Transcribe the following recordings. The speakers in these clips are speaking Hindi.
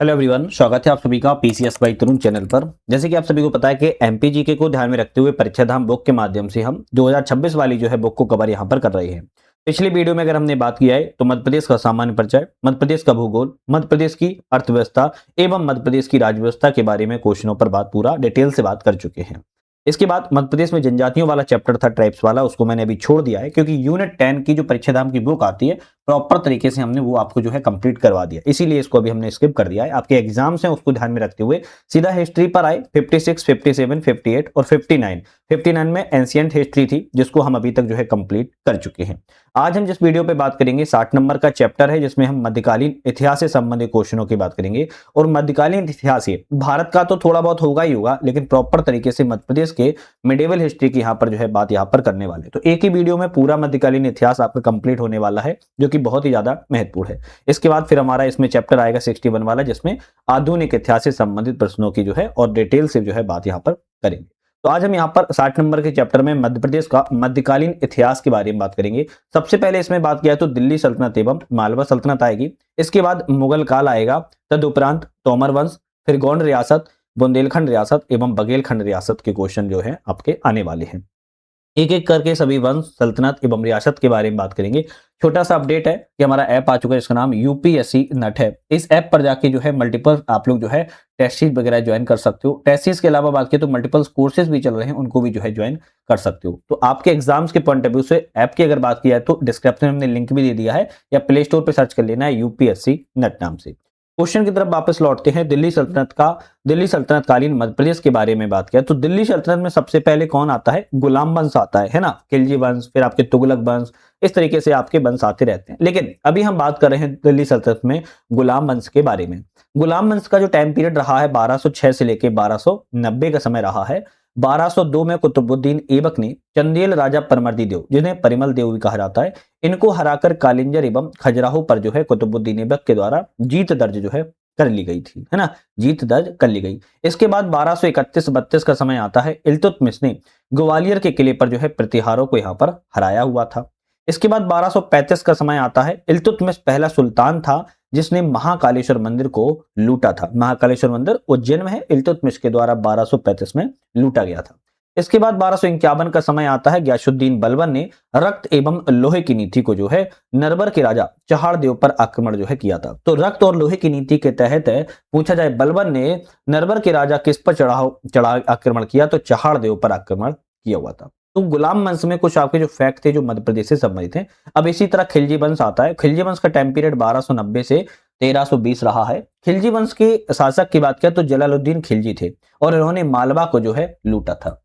हेलो एवरीवन, स्वागत है आप सभी का पीसीएस बाई तरुण चैनल पर। जैसे कि आप सभी को पता है कि एमपीजीके को ध्यान में रखते हुए परीक्षा धाम बुक के माध्यम से हम 2026 वाली जो है बुक को कवर यहाँ पर कर रहे हैं। पिछली वीडियो में अगर हमने बात किया है तो मध्य प्रदेश का सामान्य परिचय, मध्य प्रदेश का भूगोल, मध्य प्रदेश की अर्थव्यवस्था एवं मध्य प्रदेश की राज्य व्यवस्था के बारे में क्वेश्चनों पर बात पूरा डिटेल से बात कर चुके हैं। इसके बाद मध्य प्रदेश में जनजातियों वाला चैप्टर था, ट्राइब्स वाला, उसको मैंने अभी छोड़ दिया है क्योंकि यूनिट 10 की जो परीक्षा धाम की बुक आती है प्रॉपर तरीके से हमने वो आपको जो है कंप्लीट करवा दिया, इसीलिए इसको अभी हमने स्किप कर दिया है। आपके एग्जाम्स हैं उसको ध्यान में रखते हुए सीधा हिस्ट्री पर आए। 56, 57, 58 और 59 में एंशिएंट हिस्ट्री थी जिसको हम अभी तक जो है कंप्लीट कर चुके हैं। आज हम जिस वीडियो पे बात करेंगे 60 नंबर का चैप्टर है जिसमें हम मध्यकालीन इतिहास से संबंधित क्वेश्चनों की बात करेंगे। और मध्यकालीन इतिहास ये भारत का तो थोड़ा बहुत होगा ही होगा, लेकिन प्रॉपर तरीके से मध्य प्रदेश के मिडिवल हिस्ट्री की यहाँ पर जो है बात यहाँ पर करने वाले, तो एक ही वीडियो में पूरा मध्यकालीन इतिहास आपका कंप्लीट होने वाला है जो कि बहुत ही ज्यादा महत्वपूर्ण है। इसके बाद फिर हमारा इसमें चैप्टर आएगा 61 वाला जिसमें आधुनिक इतिहास से संबंधित प्रश्नों की जो है और डिटेल से जो है बात यहाँ पर करेंगे। तो आज हम यहाँ पर 60 नंबर के चैप्टर में मध्य प्रदेश का मध्यकालीन इतिहास के बारे में बात करेंगे। सबसे पहले इसमें बात किया तो दिल्ली सल्तनत एवं मालवा सल्तनत आएगी, इसके बाद मुगल काल आएगा, तदुपरांत तोमर वंश, फिर गौंड रियासत, बुंदेलखंड रियासत एवं बघेलखंड रियासत के क्वेश्चन जो है आपके आने वाले हैं। एक एक करके सभी वंश, सल्तनत एवं रियासत के बारे में बात करेंगे। छोटा सा अपडेट है कि हमारा ऐप आ चुका है जिसका नाम यूपीएससी नट है। इस ऐप पर जाके जो है मल्टीपल आप लोग जो है टेस्ट सीरीज वगैरह ज्वाइन कर सकते हो। टेस्ट सीरीज के अलावा बात की तो मल्टीपल कोर्सेज भी चल रहे हैं, उनको भी जो है ज्वाइन कर सकते हो। तो आपके एग्जाम्स के पॉइंट ऑफ व्यू से ऐप की अगर बात की जाए तो डिस्क्रिप्शन में हमने लिंक भी दे दिया है, या प्ले स्टोर पर सर्च कर लेना है यूपीएससी नट नाम से। क्वेश्चन की तरफ वापस लौटते हैं। दिल्ली सल्तनत कालीन मध्य प्रदेश के बारे में बात किया तो दिल्ली सल्तनत में सबसे पहले कौन आता है? गुलाम वंश आता है ना, खिलजी वंश, फिर आपके तुगलक वंश, इस तरीके से आपके वंश आते रहते हैं। लेकिन अभी हम बात कर रहे हैं दिल्ली सल्तनत में गुलाम वंश के बारे में। गुलाम वंश का जो टाइम पीरियड रहा है 1206 से लेके 1290 का समय रहा है। 1202 में कुतुबुद्दीन ऐबक ने चंदेल राजा परमर्दी देव, जिन्हें परिमल देव भी कहा जाता है, इनको हराकर कालिंजर एवं खजुराहो पर जो है कुतुबुद्दीन ऐबक के द्वारा जीत दर्ज जो है कर ली गई थी, है ना, जीत दर्ज कर ली गई। इसके बाद 1231-32 का समय आता है। इल्तुतमिश ने ग्वालियर के किले पर जो है प्रतिहारों को यहाँ पर हराया हुआ था। इसके बाद 1235 का समय आता है। इल्तुतमिश पहला सुल्तान था जिसने महाकालेश्वर मंदिर को लूटा था। महाकालेश्वर मंदिर उज्जैन में है, इल्तुतमिश के द्वारा 1235 में लूटा गया था। इसके बाद 1251 का समय आता है। गयासुद्दीन बलबन ने रक्त एवं लोहे की नीति को जो है नरवर के राजा चहाड़देव पर आक्रमण जो है किया था। तो रक्त और लोहे की नीति के तहत पूछा जाए बलबन ने नरवर के राजा किस पर चढ़ा आक्रमण किया, तो चहाड़देव पर आक्रमण किया हुआ था। तो गुलाम वंश में कुछ आपके जो फैक्ट थे जो मध्य प्रदेश से संबंधित हैं। अब इसी तरह खिलजी वंश आता है। खिलजी वंश का टाइम पीरियड 1290 से 1320 रहा है। खिलजी वंश के शासक की बात किया तो जलालुद्दीन खिलजी थे और इन्होंने मालवा को जो है लूटा था।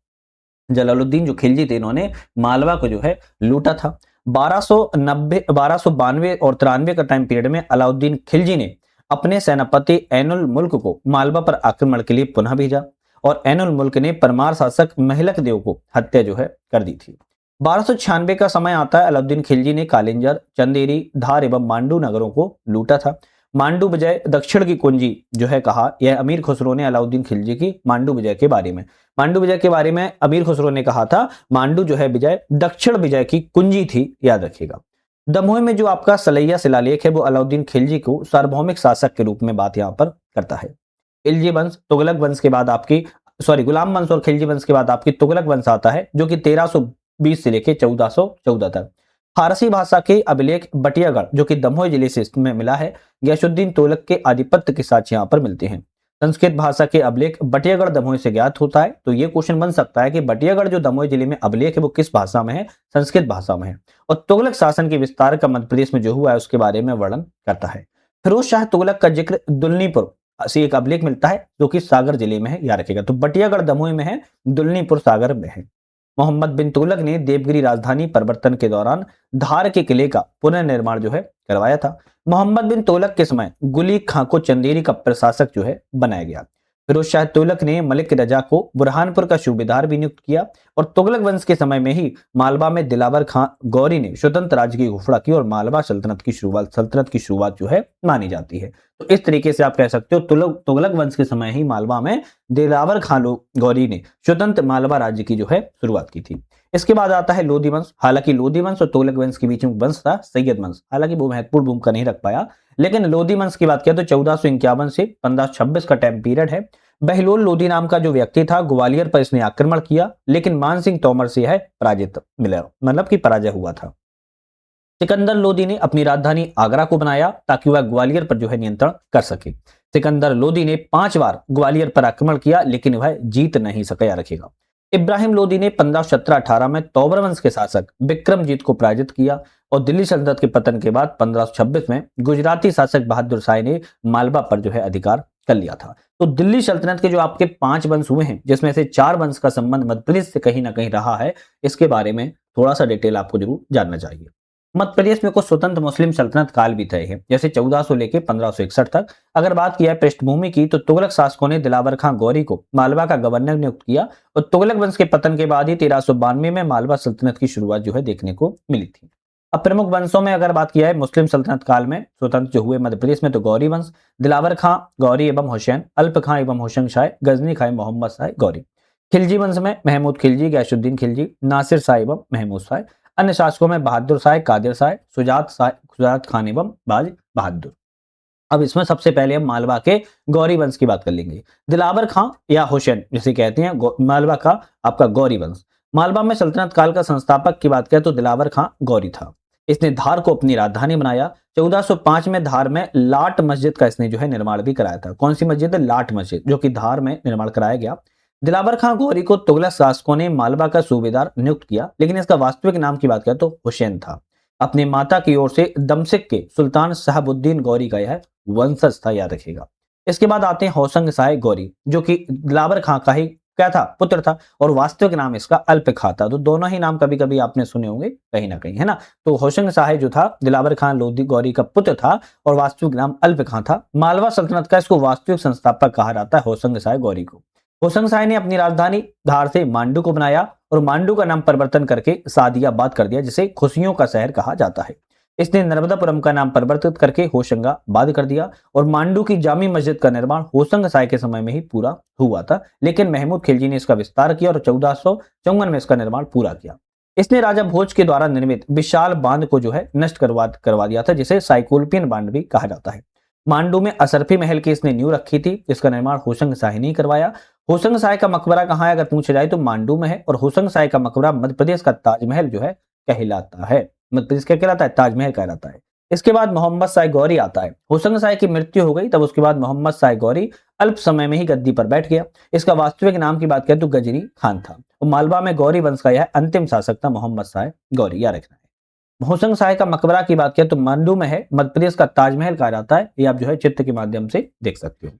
जलालुद्दीन जो खिलजी थे इन्होंने मालवा को जो है लूटा था। 1292 और 93 का टाइम पीरियड में अलाउद्दीन खिलजी ने अपने सेनापति ऐनुल मुल्क को मालवा पर आक्रमण के लिए पुनः भेजा और ऐनुल मुल्क ने परमार शासक महिलक देव को हत्या जो है कर दी थी। 1296 का समय आता है। अलाउद्दीन खिलजी ने कालिंजर, चंदेरी, धार एवं मांडू नगरों को लूटा था। मांडू विजय दक्षिण की कुंजी जो है कहा, यह अमीर खुसरो ने अलाउद्दीन खिलजी की मांडू विजय के बारे में अमीर खुसरो ने कहा था मांडू जो है विजय दक्षिण विजय की कुंजी थी, याद रखिएगा। दमोह में जो आपका सलैया शिलालेख है वो अलाउद्दीन खिलजी को सार्वभौमिक शासक के रूप में बात यहाँ पर करता है। खिलजी वंश, तुगलक वंश के बाद आपकी गुलाम वंश और खिलजी वंश के बाद आपकी तुगलक वंश आता है जो कि 1320 से लेके 1414 तक। फारसी भाषा के अभिलेख बटियागढ़ जो कि दमोह जिले से इसमें मिला है, गयासुद्दीन तुगलक के आधिपत्य के साथ यहाँ पर मिलते हैं। संस्कृत भाषा के अभिलेख बटियागढ़ दमोह से ज्ञात होता है। तो ये क्वेश्चन बन सकता है कि बटियागढ़ जो दमोह जिले में अभिलेख है वो किस भाषा में है? संस्कृत भाषा में है। और तुगलक शासन के विस्तार का मध्य प्रदेश में जो हुआ है उसके बारे में वर्णन करता है। फिरोज शाह तुगलक का जिक्र दुलनीपुर से एक अभिलेख मिलता है जो कि सागर जिले में है, याद रखेगा। तो बटियागढ़ दमोह में है, दुलनीपुर सागर में है। मोहम्मद बिन तुगलक ने देवगिरी राजधानी परिवर्तन के दौरान धार के किले का पुनर्निर्माण जो है करवाया था। मोहम्मद बिन तुगलक के समय गुली खां को चंदेरी का प्रशासक जो है बनाया गया। फिरोज शाह तुगलक ने मलिक रजा को बुरहानपुर का सूबेदार भी नियुक्त किया और तुगलक वंश के समय में ही मालवा में दिलावर खां गौरी ने स्वतंत्र राज्य की घोषणा की और मालवा सल्तनत की शुरुआत जो है मानी जाती है। तो इस तरीके से आप कह सकते हो तुगलक वंश के समय ही मालवा में दिलावर खां गौरी ने स्वतंत्र मालवा राज्य की जो है शुरुआत की थी। इसके बाद आता है लोधी वंश। हालांकि लोधी वंश और तुगलक वंश के बीच में वंश था सैयद वंश, हालांकि वो महत्वपूर्ण भूमिका नहीं रख पाया, लेकिन लोधी वंश की बात करें तो 1451 से 1526 का टाइम पीरियड है। बहलोल लोधी नाम का जो व्यक्ति था, ग्वालियर पर इसने आक्रमण किया, लेकिन मान सिंह तोमर से यह पराजित मिला, मतलब कि पराजय हुआ था। सिकंदर लोधी ने अपनी राजधानी आगरा को बनाया ताकि वह ग्वालियर पर जो है नियंत्रण कर सके। सिकंदर लोधी ने 5 बार ग्वालियर पर आक्रमण किया, लेकिन वह जीत नहीं सका, याद रखेगा। इब्राहिम लोधी ने 1517-18 में तौबर वंश के शासक विक्रमजीत को पराजित किया और दिल्ली सल्तनत के पतन के बाद 1526 में गुजराती शासक बहादुर शाह ने मालवा पर जो है अधिकार कर लिया था। तो दिल्ली सल्तनत के जो आपके 5 वंश हुए हैं, जिसमें से 4 वंश का संबंध मध्य प्रदेश से कहीं ना कहीं रहा है, इसके बारे में थोड़ा सा डिटेल आपको जरूर जानना चाहिए। मध्य प्रदेश में कुछ स्वतंत्र मुस्लिम सल्तनत काल भी तय है, जैसे 1400 लेके 1561 तक। अगर बात किया है पृष्ठभूमि की, तो तुगलक शासकों ने दिलावर खां गौरी को मालवा का गवर्नर नियुक्त किया और तुगलक वंश के पतन के बाद ही 1392 में मालवा सल्तनत की शुरुआत जो है देखने को मिली थी। अब प्रमुख वंशों में अगर बात किया है मुस्लिम सल्तनत काल में स्वतंत्र जो हुए मध्य प्रदेश में, तो गौरी वंश, दिलावर खां गौरी एवं हुसैन, अल्प खां एवं होशंग शाह, गजनी खां मोहम्मद शाह गौरी। खिलजी वंश में महमूद खिलजी, गैसुद्दीन खिलजी, नासिर शाह एवं महमूद शाह। अन्य शासकों में बहादुर शाह, कादिर शाह, सुजात खान एवं बाज बहादुर। अब इसमें सबसे पहले हम मालवा के गौरी वंश की बात कर लेंगे। दिलावर खां या हुसैन जिसे कहते हैं, मालवा का आपका गौरी वंश। मालवा में सल्तनत काल का संस्थापक की बात करें तो दिलावर खां गौरी था। इसने धार को अपनी राजधानी बनाया। 1405 में धार में लाट मस्जिद का इसने जो है निर्माण भी कराया था। कौन सी मस्जिद है? लाट मस्जिद, जो कि धार में निर्माण कराया गया। दिलावर खां गौरी को तुगलक शासकों ने मालवा का सूबेदार नियुक्त किया, लेकिन इसका वास्तविक नाम की बात करें तो हुसैन था। अपने माता की ओर से दमसिक के सुल्तान साहबुद्दीन गौरी का यह वंशज था, याद रखिएगा। इसके बाद आते हैं होशंग शाह गौरी, जो कि दिलावर खां का ही क्या था? पुत्र था, और वास्तविक नाम इसका अल्प खां था। तो दोनों ही नाम कभी कभी आपने सुने होंगे कहीं ना कहीं, है ना। तो होशंग शाह जो था दिलावर खां लोधी गौरी का पुत्र था और वास्तविक नाम अल्प खां था। मालवा सल्तनत का इसको वास्तविक संस्थापक कहा जाता है, होशंग शाह गौरी को। होशंग शाह ने अपनी राजधानी धार से मांडू को बनाया और मांडू का नाम परिवर्तन करके सादियाबाद कर दिया, जिसे खुशियों का शहर कहा जाता है। इसने नर्मदापुरम का नाम परिवर्तित करके होशंगाबाद कर दिया और मांडू की जामी मस्जिद का निर्माण होशंग शाह के समय में ही पूरा हुआ था, लेकिन महमूद खिलजी ने इसका विस्तार किया और 1454 में इसका निर्माण पूरा किया। इसने राजा भोज के द्वारा निर्मित विशाल बांध को जो है नष्ट करवा दिया था, जिसे साइकोल्पियन बांध भी कहा जाता है। मांडू में असरफी महल की इसने नींव रखी थी, इसका निर्माण होशंग शाह ने करवाया। होशंग शाह का मकबरा कहाँ है अगर पूछा जाए तो मांडू में है, और होशंग शाह का मकबरा मध्य प्रदेश का ताजमहल जो है कहलाता है। मध्य प्रदेश क्या कहलाता है? ताजमहल कहलाता है। इसके बाद मोहम्मद शाह गौरी आता है। होशंग शाह की मृत्यु हो गई, तब उसके बाद मोहम्मद शाह गौरी अल्प समय में ही गद्दी पर बैठ गया। इसका वास्तविक नाम की बात करें तो गजनी खान था। और मालवा में गौरी वंश का यह अंतिम शासक था, मोहम्मद शाह गौरी, याद रखना है। होशंग शाह का मकबरा की बात करें तो मांडू में है, मध्य प्रदेश का ताजमहल कहा जाता है। ये आप जो है चित्र के माध्यम से देख सकते हो।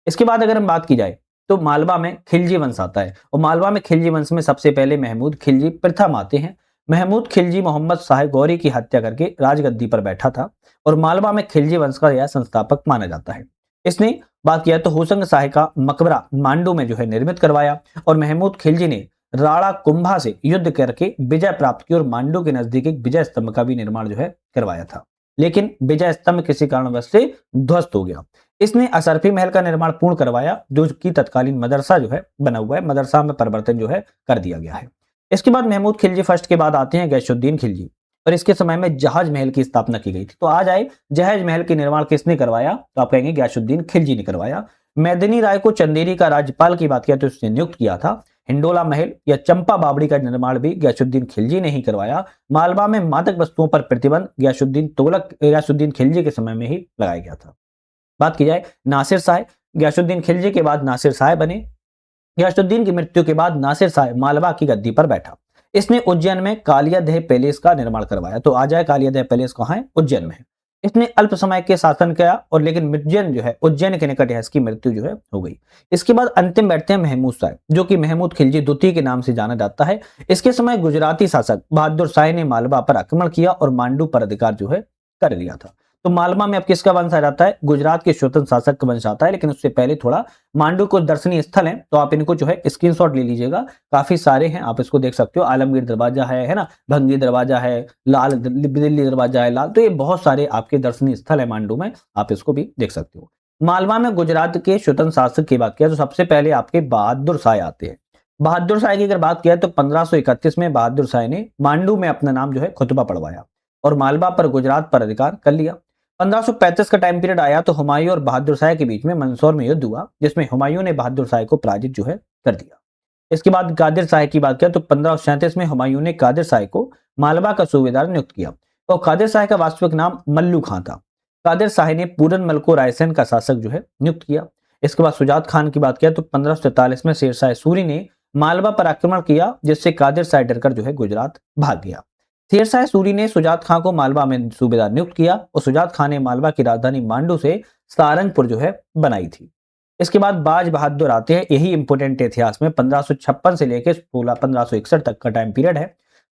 इसके बाद अगर हम बात की जाए तो मालवा में खिलजी वंश आता है, और मालवा में खिलजी वंश में सबसे पहले महमूद खिलजी प्रथम आते हैं। महमूद खिलजी मोहम्मद शाह गौरी की हत्या करके राजगद्दी पर बैठा था और मालवा में खिलजी वंश का यह संस्थापक माना जाता है। इसने बात किया तो होशंग शाह का मकबरा मांडू में जो है निर्मित करवाया और महमूद खिलजी ने राणा कुंभा से युद्ध करके विजय प्राप्त की और मांडू के नजदीक एक विजय स्तंभ का भी निर्माण जो है करवाया था, लेकिन विजय स्तंभ किसी कारणवश से ध्वस्त हो गया। इसने असरफी महल का निर्माण पूर्ण करवाया, जो कि तत्कालीन मदरसा जो है बना हुआ है, मदरसा में परिवर्तन जो है कर दिया गया है। इसके बाद महमूद खिलजी फर्स्ट के बाद आते हैं गैसुद्दीन खिलजी, और इसके समय में जहाज महल की स्थापना की गई थी। तो आज आए जहाज महल के निर्माण किसने करवाया? तो आप कहेंगे गैसुद्दीन खिलजी ने करवाया। मैदनी राय को चंदेरी का राज्यपाल की बात किया तो उसने नियुक्त किया था। हिंडोला महल या चंपा बावड़ी का निर्माण भी गैसुद्दीन खिलजी ने ही करवाया। मालवा में मादक वस्तुओं पर प्रतिबंध गैसुद्दीन खिलजी के समय में ही लगाया गया था। बात की जाए नासिर शाह, गैसुद्दीन खिलजी के बाद नासिर शाह बने। गयासुद्दीन की मृत्यु के बाद नासिर शाह मालवा की गद्दी पर बैठा। इसने उज्जैन में कालियादेह पैलेस का निर्माण करवाया। तो आ जाए कालियादेह पैलेस कहाँ है? उज्जैन में है। इसने अल्प समय के शासन किया और लेकिन उज्जैन जो है उज्जैन के निकट है इसकी मृत्यु जो है हो गई। इसके बाद अंतिम बैठते हैं महमूद शाह, जो कि महमूद खिलजी द्वितीय के नाम से जाना जाता है। इसके समय गुजराती शासक बहादुर शाह ने मालवा पर आक्रमण किया और मांडू पर अधिकार जो है कर लिया था। तो मालवा में अब किसका वंश आ जाता है? गुजरात के स्वतंत्र शासक का वंश आता है, लेकिन उससे पहले थोड़ा मांडू को दर्शनीय स्थल है, तो आप इनको जो है स्क्रीनशॉट ले लीजिएगा। काफी सारे हैं, आप इसको देख सकते हो। आलमगीर दरवाजा है ना, भंगी दरवाजा है, लाल दिल्ली दरवाजा है लाल, तो ये बहुत सारे आपके दर्शनीय स्थल है मांडू में, आप इसको भी देख सकते हो। मालवा में गुजरात के स्वतंत्र शासक की बात किया तो सबसे पहले आपके बहादुर शाह आते हैं। बहादुर शाह की अगर बात किया तो 1531 में बहादुर शाह ने मांडू में अपना नाम जो है खुतबा पढ़वाया और मालवा पर गुजरात पर अधिकार कर लिया। 1535 का टाइम पीरियड आया तो हुमायूं और बहादुर शाह के बीच में मंदसौर में युद्ध हुआ, जिसमें हुमायूं ने बहादुर शाह को पराजित जो है कर दिया। इसके बाद कादिर शाह की बात करें तो 1537 में हुमायूं ने कादिर शाह को मालवा का सूबेदार नियुक्त किया और कादिर शाह का वास्तविक नाम मल्लू खां था। कादिर शाह ने पूरन मल को रायसेन का शासक जो है नियुक्त किया। इसके बाद सुजात खान की बात करें तो 1543 में शेरशाह सूरी ने मालवा पर आक्रमण किया, जिससे कादिर शाह डरकर जो है गुजरात भाग गया। शेरशाह सूरी ने सुजात खान को मालवा में सूबेदार नियुक्त किया और सुजात खान ने मालवा की राजधानी मांडू से सारंगपुर जो है बनाई थी। इसके बाद बाज बहादुर आते हैं, यही इंपोर्टेंट इतिहास में 1556 से लेकर 1561 तक का टाइम पीरियड है।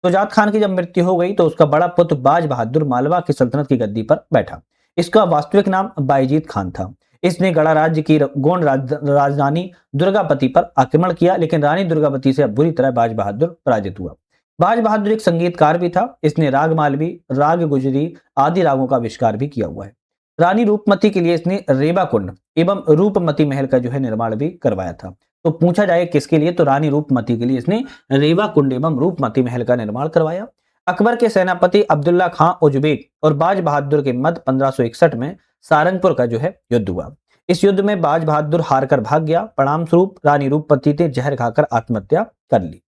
सुजात खान की जब मृत्यु हो गई तो उसका बड़ा पुत्र बाज बहादुर मालवा की सल्तनत की गद्दी पर बैठा। इसका वास्तविक नाम बायजीत खान था। इसने गढ़ा राज्य की गोंड राजधानी दुर्गापति पर आक्रमण किया, लेकिन रानी दुर्गापति से बुरी तरह बाज बहादुर पराजित हुआ। बाज बहादुर एक संगीतकार भी था। इसने राग मालवी, राग गुजरी आदि रागों का आविष्कार भी किया हुआ है। रानी रूपमती के लिए इसने रेवा कुंड एवं रूपमती महल का जो है निर्माण भी करवाया था। तो पूछा जाए किसके लिए, तो रानी रूपमती के लिए इसने रेवा कुंड एवं रूपमती महल का निर्माण करवाया। अकबर के सेनापति अब्दुल्ला खां उजबेक और बाज बहादुर के मध्य 1561 में सारंगपुर का जो है युद्ध हुआ। इस युद्ध में बाज बहादुर हारकर भाग गया। परिणाम स्वरूप रानी रूपमती ने जहर खाकर आत्महत्या कर ली।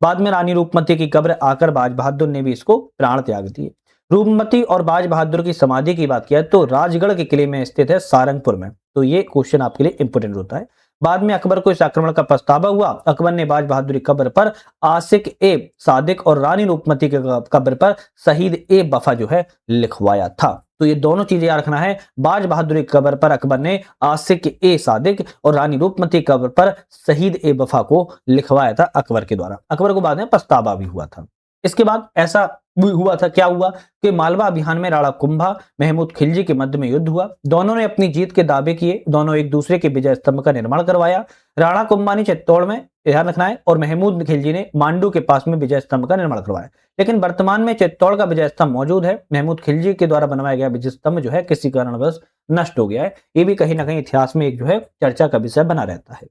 बाद में रानी रूपमती की कब्र आकर बाज बहादुर ने भी इसको प्राण त्याग दिए। रूपमती और बाज बहादुर की समाधि की बात किया तो राजगढ़ के किले में स्थित है सारंगपुर में। तो ये क्वेश्चन आपके लिए इंपोर्टेंट होता है। बाद में अकबर को इस आक्रमण का पछतावा हुआ। अकबर ने बाज बहादुर की कब्र पर आसिक ए सादिक और रानी रूपमती के कब्र पर शहीद ए वफा जो है लिखवाया था। तो ये दोनों चीजें याद रखना है। बाज बहादुर की कब्र पर अकबर ने आसिक ए सादिक और रानी रूपमती की कब्र पर शहीद ए वफा को लिखवाया था अकबर के द्वारा। अकबर को बाद में पछतावा भी हुआ था। इसके बाद ऐसा हुआ था, क्या हुआ कि मालवा अभियान में राणा कुंभा महमूद खिलजी के मध्य में युद्ध हुआ। दोनों ने अपनी जीत के दावे किए। दोनों एक दूसरे के विजय स्तंभ का निर्माण करवाया। राणा कुंभा ने चित्तौड़ में, ध्यान रखना है, और महमूद खिलजी ने मांडू के पास में विजय स्तंभ का निर्माण करवाया। लेकिन वर्तमान में चित्तौड़ का विजय स्तंभ मौजूद है। महमूद खिलजी के द्वारा बनवाया गया विजय स्तंभ जो है किसी कारणवश नष्ट हो गया है। ये भी कहीं ना कहीं इतिहास में एक जो है चर्चा का विषय बना रहता है।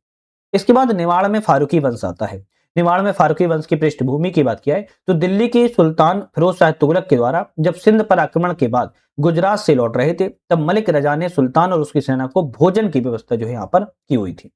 इसके बाद निवाड़ में फारूकी वंश आता है। निवाड़ में फारूकी वंश की पृष्ठभूमि की बात किया है तो दिल्ली के सुल्तान फिरोज शाह तुगलक के द्वारा जब सिंध पर आक्रमण के बाद गुजरात से लौट रहे थे, तब मलिक रजा ने सुल्तान और उसकी सेना को भोजन की व्यवस्था जो है यहाँ पर की हुई थी।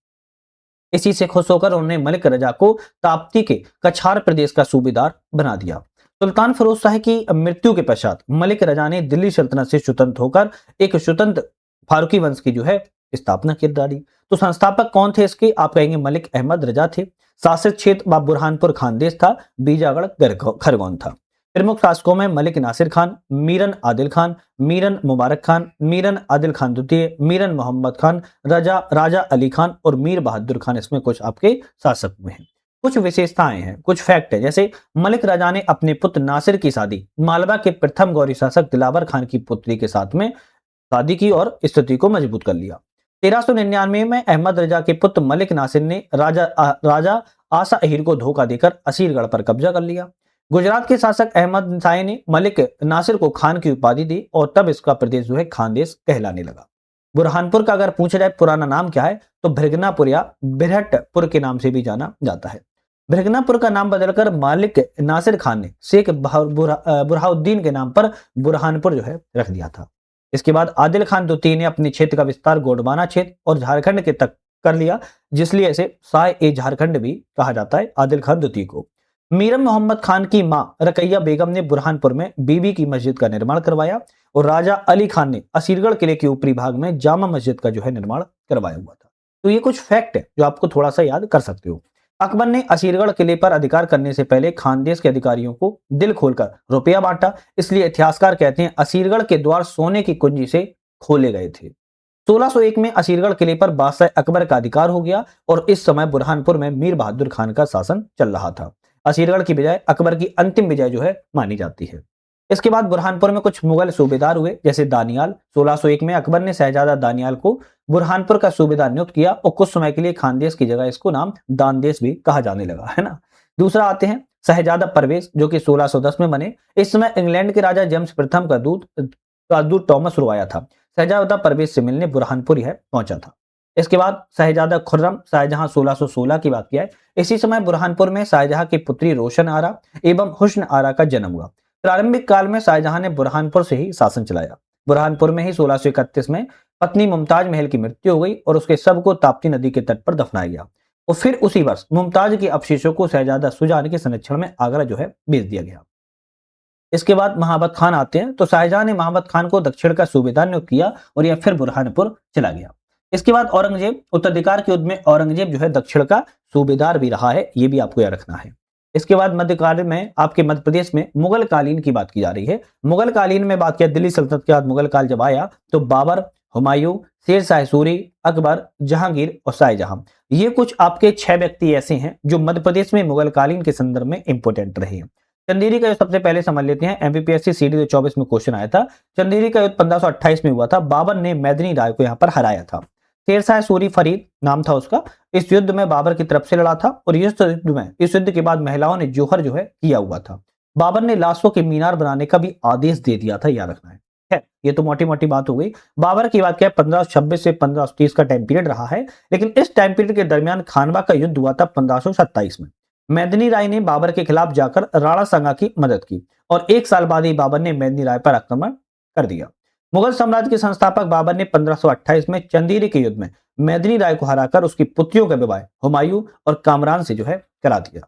इसी से खुश होकर उन्होंने मलिक रजा को ताप्ती के कछार प्रदेश का सूबेदार बना दिया। सुल्तान फिरोज शाह की मृत्यु के पश्चात मलिक रजा ने दिल्ली सल्तनत से स्वतंत्र होकर एक स्वतंत्र फारूकी वंश की जो है स्थापना की डाली। तो संस्थापक कौन थे इसके, आप कहेंगे मलिक अहमद रजा थे। शासित क्षेत्र बुरहानपुर खानदेश था। बीजागढ़ खरगोन था। प्रमुख शासकों में मलिक नासिर खान, मीरन आदिल खान, मीरन मुबारक खान, मीरन आदिल खान द्वितीय, मीरन मोहम्मद खान, राजा अली खान और मीर बहादुर खान इसमें कुछ आपके शासक हुए हैं। कुछ विशेषताएं हैं, कुछ फैक्ट है, जैसे मलिक राजा ने अपने पुत्र नासिर की शादी मालवा के प्रथम गौरी शासक दिलावर खान की पुत्री के साथ में शादी की और स्थिति को मजबूत कर लिया। 1399 में अहमद रजा के पुत्र मलिक नासिर ने राजा आसा अहीर को धोखा देकर असीरगढ़ पर कब्जा कर लिया। गुजरात के शासक अहमद शाह ने मलिक नासिर को खान की उपाधि दी और तब इसका प्रदेश जो है खानदेश कहलाने लगा। बुरहानपुर का अगर पूछा जाए पुराना नाम क्या है, तो भृगनापुर या बिरहटपुर के नाम से भी जाना जाता है। भृगनापुर का नाम बदलकर मालिक नासिर खान ने शेख बुरहाउद्दीन के नाम पर बुरहानपुर जो है रख दिया था। इसके बाद आदिल खान द्वितीय ने अपने क्षेत्र का विस्तार गोंडवाना क्षेत्र और झारखंड के तक कर लिया, जिसलिए इसे शाह ए झारखंड भी कहा जाता है आदिल खान द्वितीय को। मीरम मोहम्मद खान की मां रकैया बेगम ने बुरहानपुर में बीबी की मस्जिद का निर्माण करवाया और राजा अली खान ने असीरगढ़ किले के ऊपरी भाग में जामा मस्जिद का जो है निर्माण करवाया हुआ था। तो ये कुछ फैक्ट है जो आपको थोड़ा सा याद कर सकते हो। अकबर ने असीरगढ़ किले पर अधिकार करने से पहले खानदेश के अधिकारियों को दिल खोलकर रुपया बांटा, इसलिए इतिहासकार कहते हैं असीरगढ़ के द्वार सोने की कुंजी से खोले गए थे। 1601 में असीरगढ़ किले पर बादशाह अकबर का अधिकार हो गया और इस समय बुरहानपुर में मीर बहादुर खान का शासन चल रहा था। असीरगढ़ की बजाय अकबर की अंतिम विजय जो है मानी जाती है। इसके बाद बुरहानपुर में कुछ मुगल सूबेदार हुए, जैसे दानियाल। 1601 में अकबर ने शहजादा दानियाल को बुरहानपुर का सूबेदार नियुक्त किया और कुछ समय के लिए खानदेश की जगह इसको नाम दानदेश भी कहा जाने लगा, है ना। दूसरा आते हैं शहजादा परवेज, जो कि 1610 में बने। इस समय इंग्लैंड के राजा जेम्स प्रथम का दूत टॉमस रो आया था। शहजादा परवेज से मिलने बुरहानपुर यह पहुंचा था। इसके बाद शहजादा खुर्रम शाहजहां 1616 की बात किया है। इसी समय बुरहानपुर में शाहजहां की पुत्री रोशन आरा एवं हुस्न आरा का जन्म हुआ। प्रारंभिक काल में शाहजहां ने बुरहानपुर से ही शासन चलाया। बुरहानपुर में ही 1631 में पत्नी मुमताज महल की मृत्यु हो गई और उसके शव को ताप्ती नदी के तट पर दफनाया गया। और फिर उसी वर्ष मुमताज के अवशेषों को शहजादा शुजान के संरक्षण में आगरा जो है भेज दिया गया। इसके बाद महाबत खान आते हैं, तो शाहजहां ने महाबत खान को दक्षिण का सूबेदार नियुक्त किया और यह फिर बुरहानपुर चला गया। इसके बाद औरंगजेब, उत्तराधिकार के युद्ध में औरंगजेब जो है दक्षिण का सूबेदार भी रहा है, ये भी आपको याद रखना है। इसके बाद मध्यकाल में आपके मध्य प्रदेश में मुगल कालीन की बात की जा रही है। मुगल कालीन में बात किया, दिल्ली सल्तनत के बाद मुगल काल जब आया तो बाबर, हुमायूं, शेर शाह सूरी, अकबर, जहांगीर और शाहजहां, ये कुछ आपके 6 व्यक्ति ऐसे हैं जो मध्य प्रदेश में मुगल कालीन के संदर्भ में इंपोर्टेंट रहे हैं। चंदेरी का युद्ध सबसे पहले समझ लेते हैं, एमपीपीएससी सीडी 24 में क्वेश्चन आया था। चंदेरी का युद्ध 1528 में हुआ था। बाबर ने मैदनी राय को यहाँ पर हराया था। शेर शाह सूरी फरीद नाम था उसका, इस युद्ध में बाबर की तरफ से लड़ा था और इस युद्ध के बाद महिलाओं ने जोहर जो है किया हुआ था। बाबर ने लाशों के मीनार बनाने का भी आदेश दे दिया था, याद रखना है। ये तो मोटी मोटी बात हो गई। बाबर की बात क्या है, 1526 से 1530 का टाइम पीरियड रहा है, लेकिन इस टाइम पीरियड के दरमियान खानवा का युद्ध हुआ था 1527 में। मैदनी राय ने बाबर के खिलाफ जाकर राणा सांगा की मदद की और 1 साल बाद ही बाबर ने मैदनी राय पर आक्रमण कर दिया। मुगल साम्राज्य के संस्थापक बाबर ने 1528 में चंदेरी के युद्ध में मैदनी राय को हराकर उसकी पुत्रियों का विवाह हुमायूं और कामरान से जो है करा दिया।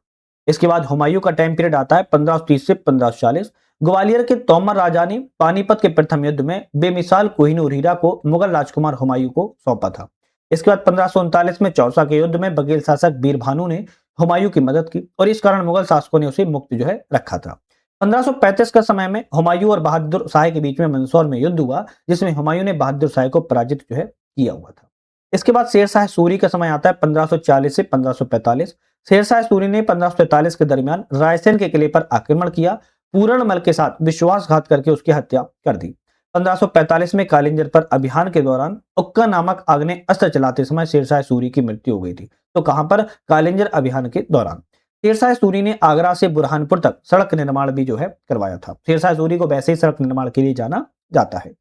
इसके बाद हुमायूं का टाइम पीरियड आता है 1530 से 1540। ग्वालियर के तोमर राजा ने पानीपत के प्रथम युद्ध में बेमिसाल कोहिनूर हीरा को मुगल राजकुमार हुमायूं को सौंपा था। इसके बाद 1539 में चौसा के युद्ध में बघेल शासक बीरभानु ने हुमायूं की मदद की और इस कारण मुगल शासकों ने उसे मुक्त जो है रखा था। 1535 का समय में हुमायूं और बहादुर शाह के बीच में मंदसौर में युद्ध हुआ, जिसमें हुमायूं ने बहादुर शाह को पराजित जो है किया हुआ था। इसके बाद शेर शाह सूरी का समय आता है 1540 से 1545। शेर शाह सूरी ने 1543 के दरमियान रायसेन के किले पर आक्रमण किया, पूरणमल के साथ विश्वासघात करके उसकी हत्या कर दी। 1545 में कालिंजर पर अभियान के दौरान उक्का नामक आग्नेय अस्त्र चलाते समय शेर शाह सूरी की मृत्यु हो गई थी। तो कहां पर, कालिंजर अभियान के दौरान। शेर शाह सूरी ने आगरा से बुरहानपुर तक सड़क निर्माण भी जो है करवाया था। शेर शाह सूरी को वैसे ही सड़क निर्माण के लिए जाना जाता है।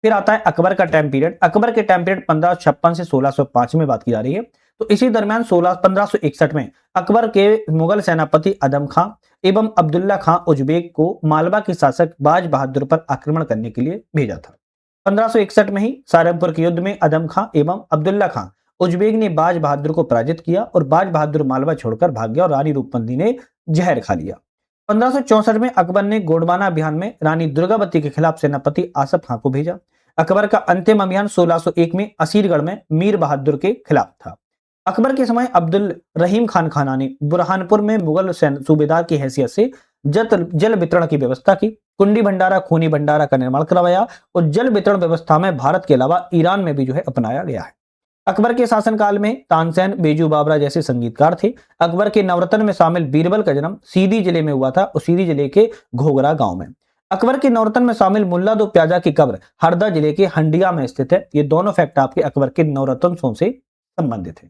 फिर आता है अकबर का टाइम पीरियड। अकबर के टाइम पीरियड 1556 से 1605 में बात की जा रही है। तो इसी दरमियान 1561 में अकबर के मुगल सेनापति अदम खां एवं अब्दुल्ला खां उज्बेक को मालवा के शासक बाज बहादुर पर आक्रमण करने के लिए भेजा था। 1561 में ही सहारनपुर के युद्ध में अदम खां एवं अब्दुल्ला खां उज्बेक ने बाज बहादुर को पराजित किया और बाज बहादुर मालवा छोड़कर भाग गया और रानी रूपमंदी ने जहर खा लिया। 1564 में अकबर ने गोंडवाना अभियान में रानी दुर्गावती के खिलाफ सेनापति आसफ खां को भेजा। अकबर का अंतिम अभियान 1601 में असीरगढ़ में मीर बहादुर के खिलाफ था। अकबर के समय अब्दुल रहीम खान खाना ने बुरहानपुर में मुगल सूबेदार की हैसियत से जल वितरण की व्यवस्था की, कुंडी भंडारा, खूनी भंडारा का निर्माण करवाया और जल वितरण व्यवस्था में भारत के अलावा ईरान में भी जो है अपनाया गया है। अकबर के शासनकाल में तानसेन, बेजू बावरा जैसे संगीतकार थे। अकबर के नवरत्न में शामिल बीरबल का जन्म सीधी जिले में हुआ था और सीधी जिले के घोगरा गांव में। अकबर के नवरत्न में शामिल मुल्ला दो प्याजा की कब्र हरदा जिले के हंडिया में स्थित है। ये दोनों फैक्ट आपके अकबर के नवरत्नों से संबंधित है।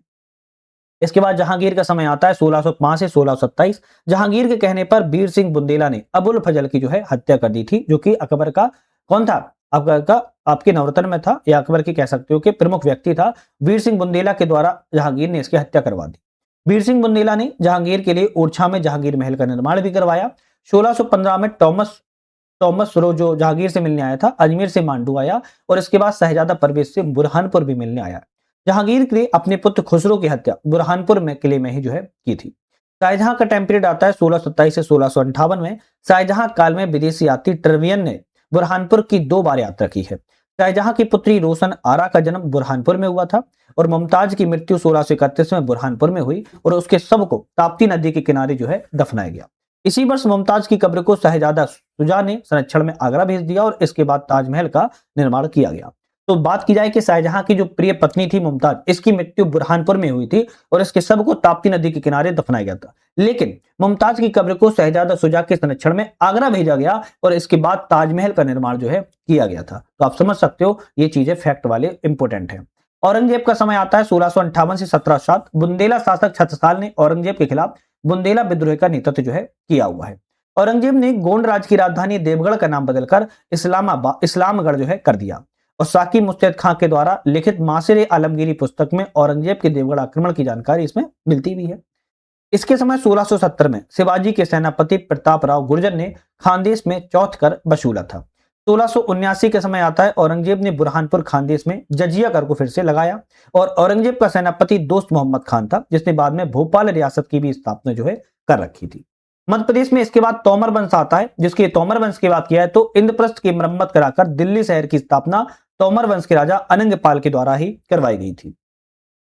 इसके बाद जहांगीर का समय आता है 1605 से 1627। जहांगीर के कहने पर वीर सिंह बुंदेला ने अबुल फजल की जो है हत्या कर दी थी, जो कि अकबर का कौन था, अकबर का आपके नवरत्न में था या अकबर की कह सकते हो कि प्रमुख व्यक्ति था। वीर सिंह बुंदेला के द्वारा जहांगीर ने इसकी हत्या करवा दी। वीर सिंह बुंदेला ने जहांगीर के लिए ओरछा में जहांगीर महल का निर्माण भी करवाया। 1615 में टॉमस सरो जो जहांगीर से मिलने आया था, अजमेर से मांडू आया और इसके बाद शहजादा परवेज से बुरहानपुर भी मिलने आया। जहांगीर ने अपने पुत्र खुसरो की हत्या बुरहानपुर में किले में ही जो है की थी। शाहजहां का टाइम पीरियड आता है 1627 से 1658 में। शाहजहां काल में विदेशी यात्री ट्रेवियन ने बुरहानपुर की 2 बार यात्रा की है। शाहजहां की पुत्री रोशन आरा का जन्म बुरहानपुर में हुआ था और मुमताज की मृत्यु 1631 में बुरहानपुर में हुई और उसके शव को ताप्ती नदी के किनारे जो है दफनाया गया। इसी वर्ष मुमताज की कब्र को शहजादा शुजा ने संरक्षण में आगरा भेज दिया और इसके बाद ताजमहल का निर्माण किया गया। तो बात की जाए कि शाहजहां की जो प्रिय पत्नी थी मुमताज, इसकी मृत्यु बुरहानपुर में हुई थी और इसके शव को ताप्ती नदी के किनारे दफनाया गया था। लेकिन मुमताज की कब्र को शहजादा शुजा के संरक्षण में आगरा भेजा गया और इसके बाद ताजमहल का निर्माण जो है किया गया था। तो आप समझ सकते हो ये चीजें फैक्ट वाले इंपोर्टेंट है। औरंगजेब का समय आता है 1658 से 1707। बुंदेला शासक छत्रसाल ने औरंगजेब के खिलाफ बुंदेला विद्रोह का नेतृत्व जो है किया हुआ है। औरंगजेब ने गोंड राज्य की राजधानी देवगढ़ का नाम बदलकर इस्लामगढ़ जो है कर दिया और साकी मुस्तैद खां के द्वारा लिखित मासिर आलमगीरी पुस्तक में औरंगजेब के देवगढ़ आक्रमण की जानकारी इसमें मिलती भी है। इसके समय 1670 में शिवाजी के सेनापति प्रताप राव गुर्जर ने खानदेश में चौथ कर वसूला था। 1679 के समय आता है, औरंगजेब ने बुरहानपुर खानदेश में जजिया कर को फिर से लगाया और औरंगजेब का सेनापति दोस्त मोहम्मद खान था, जिसने बाद में भोपाल रियासत की भी स्थापना जो है कर रखी थी। मध्य प्रदेश में इसके बाद तोमर वंश आता है, जिसके तोमर वंश की बात किया है तो इंद्रप्रस्थ की मरम्मत कराकर दिल्ली शहर की स्थापना तोमर वंश के राजा अनंगपाल के द्वारा ही करवाई गई थी।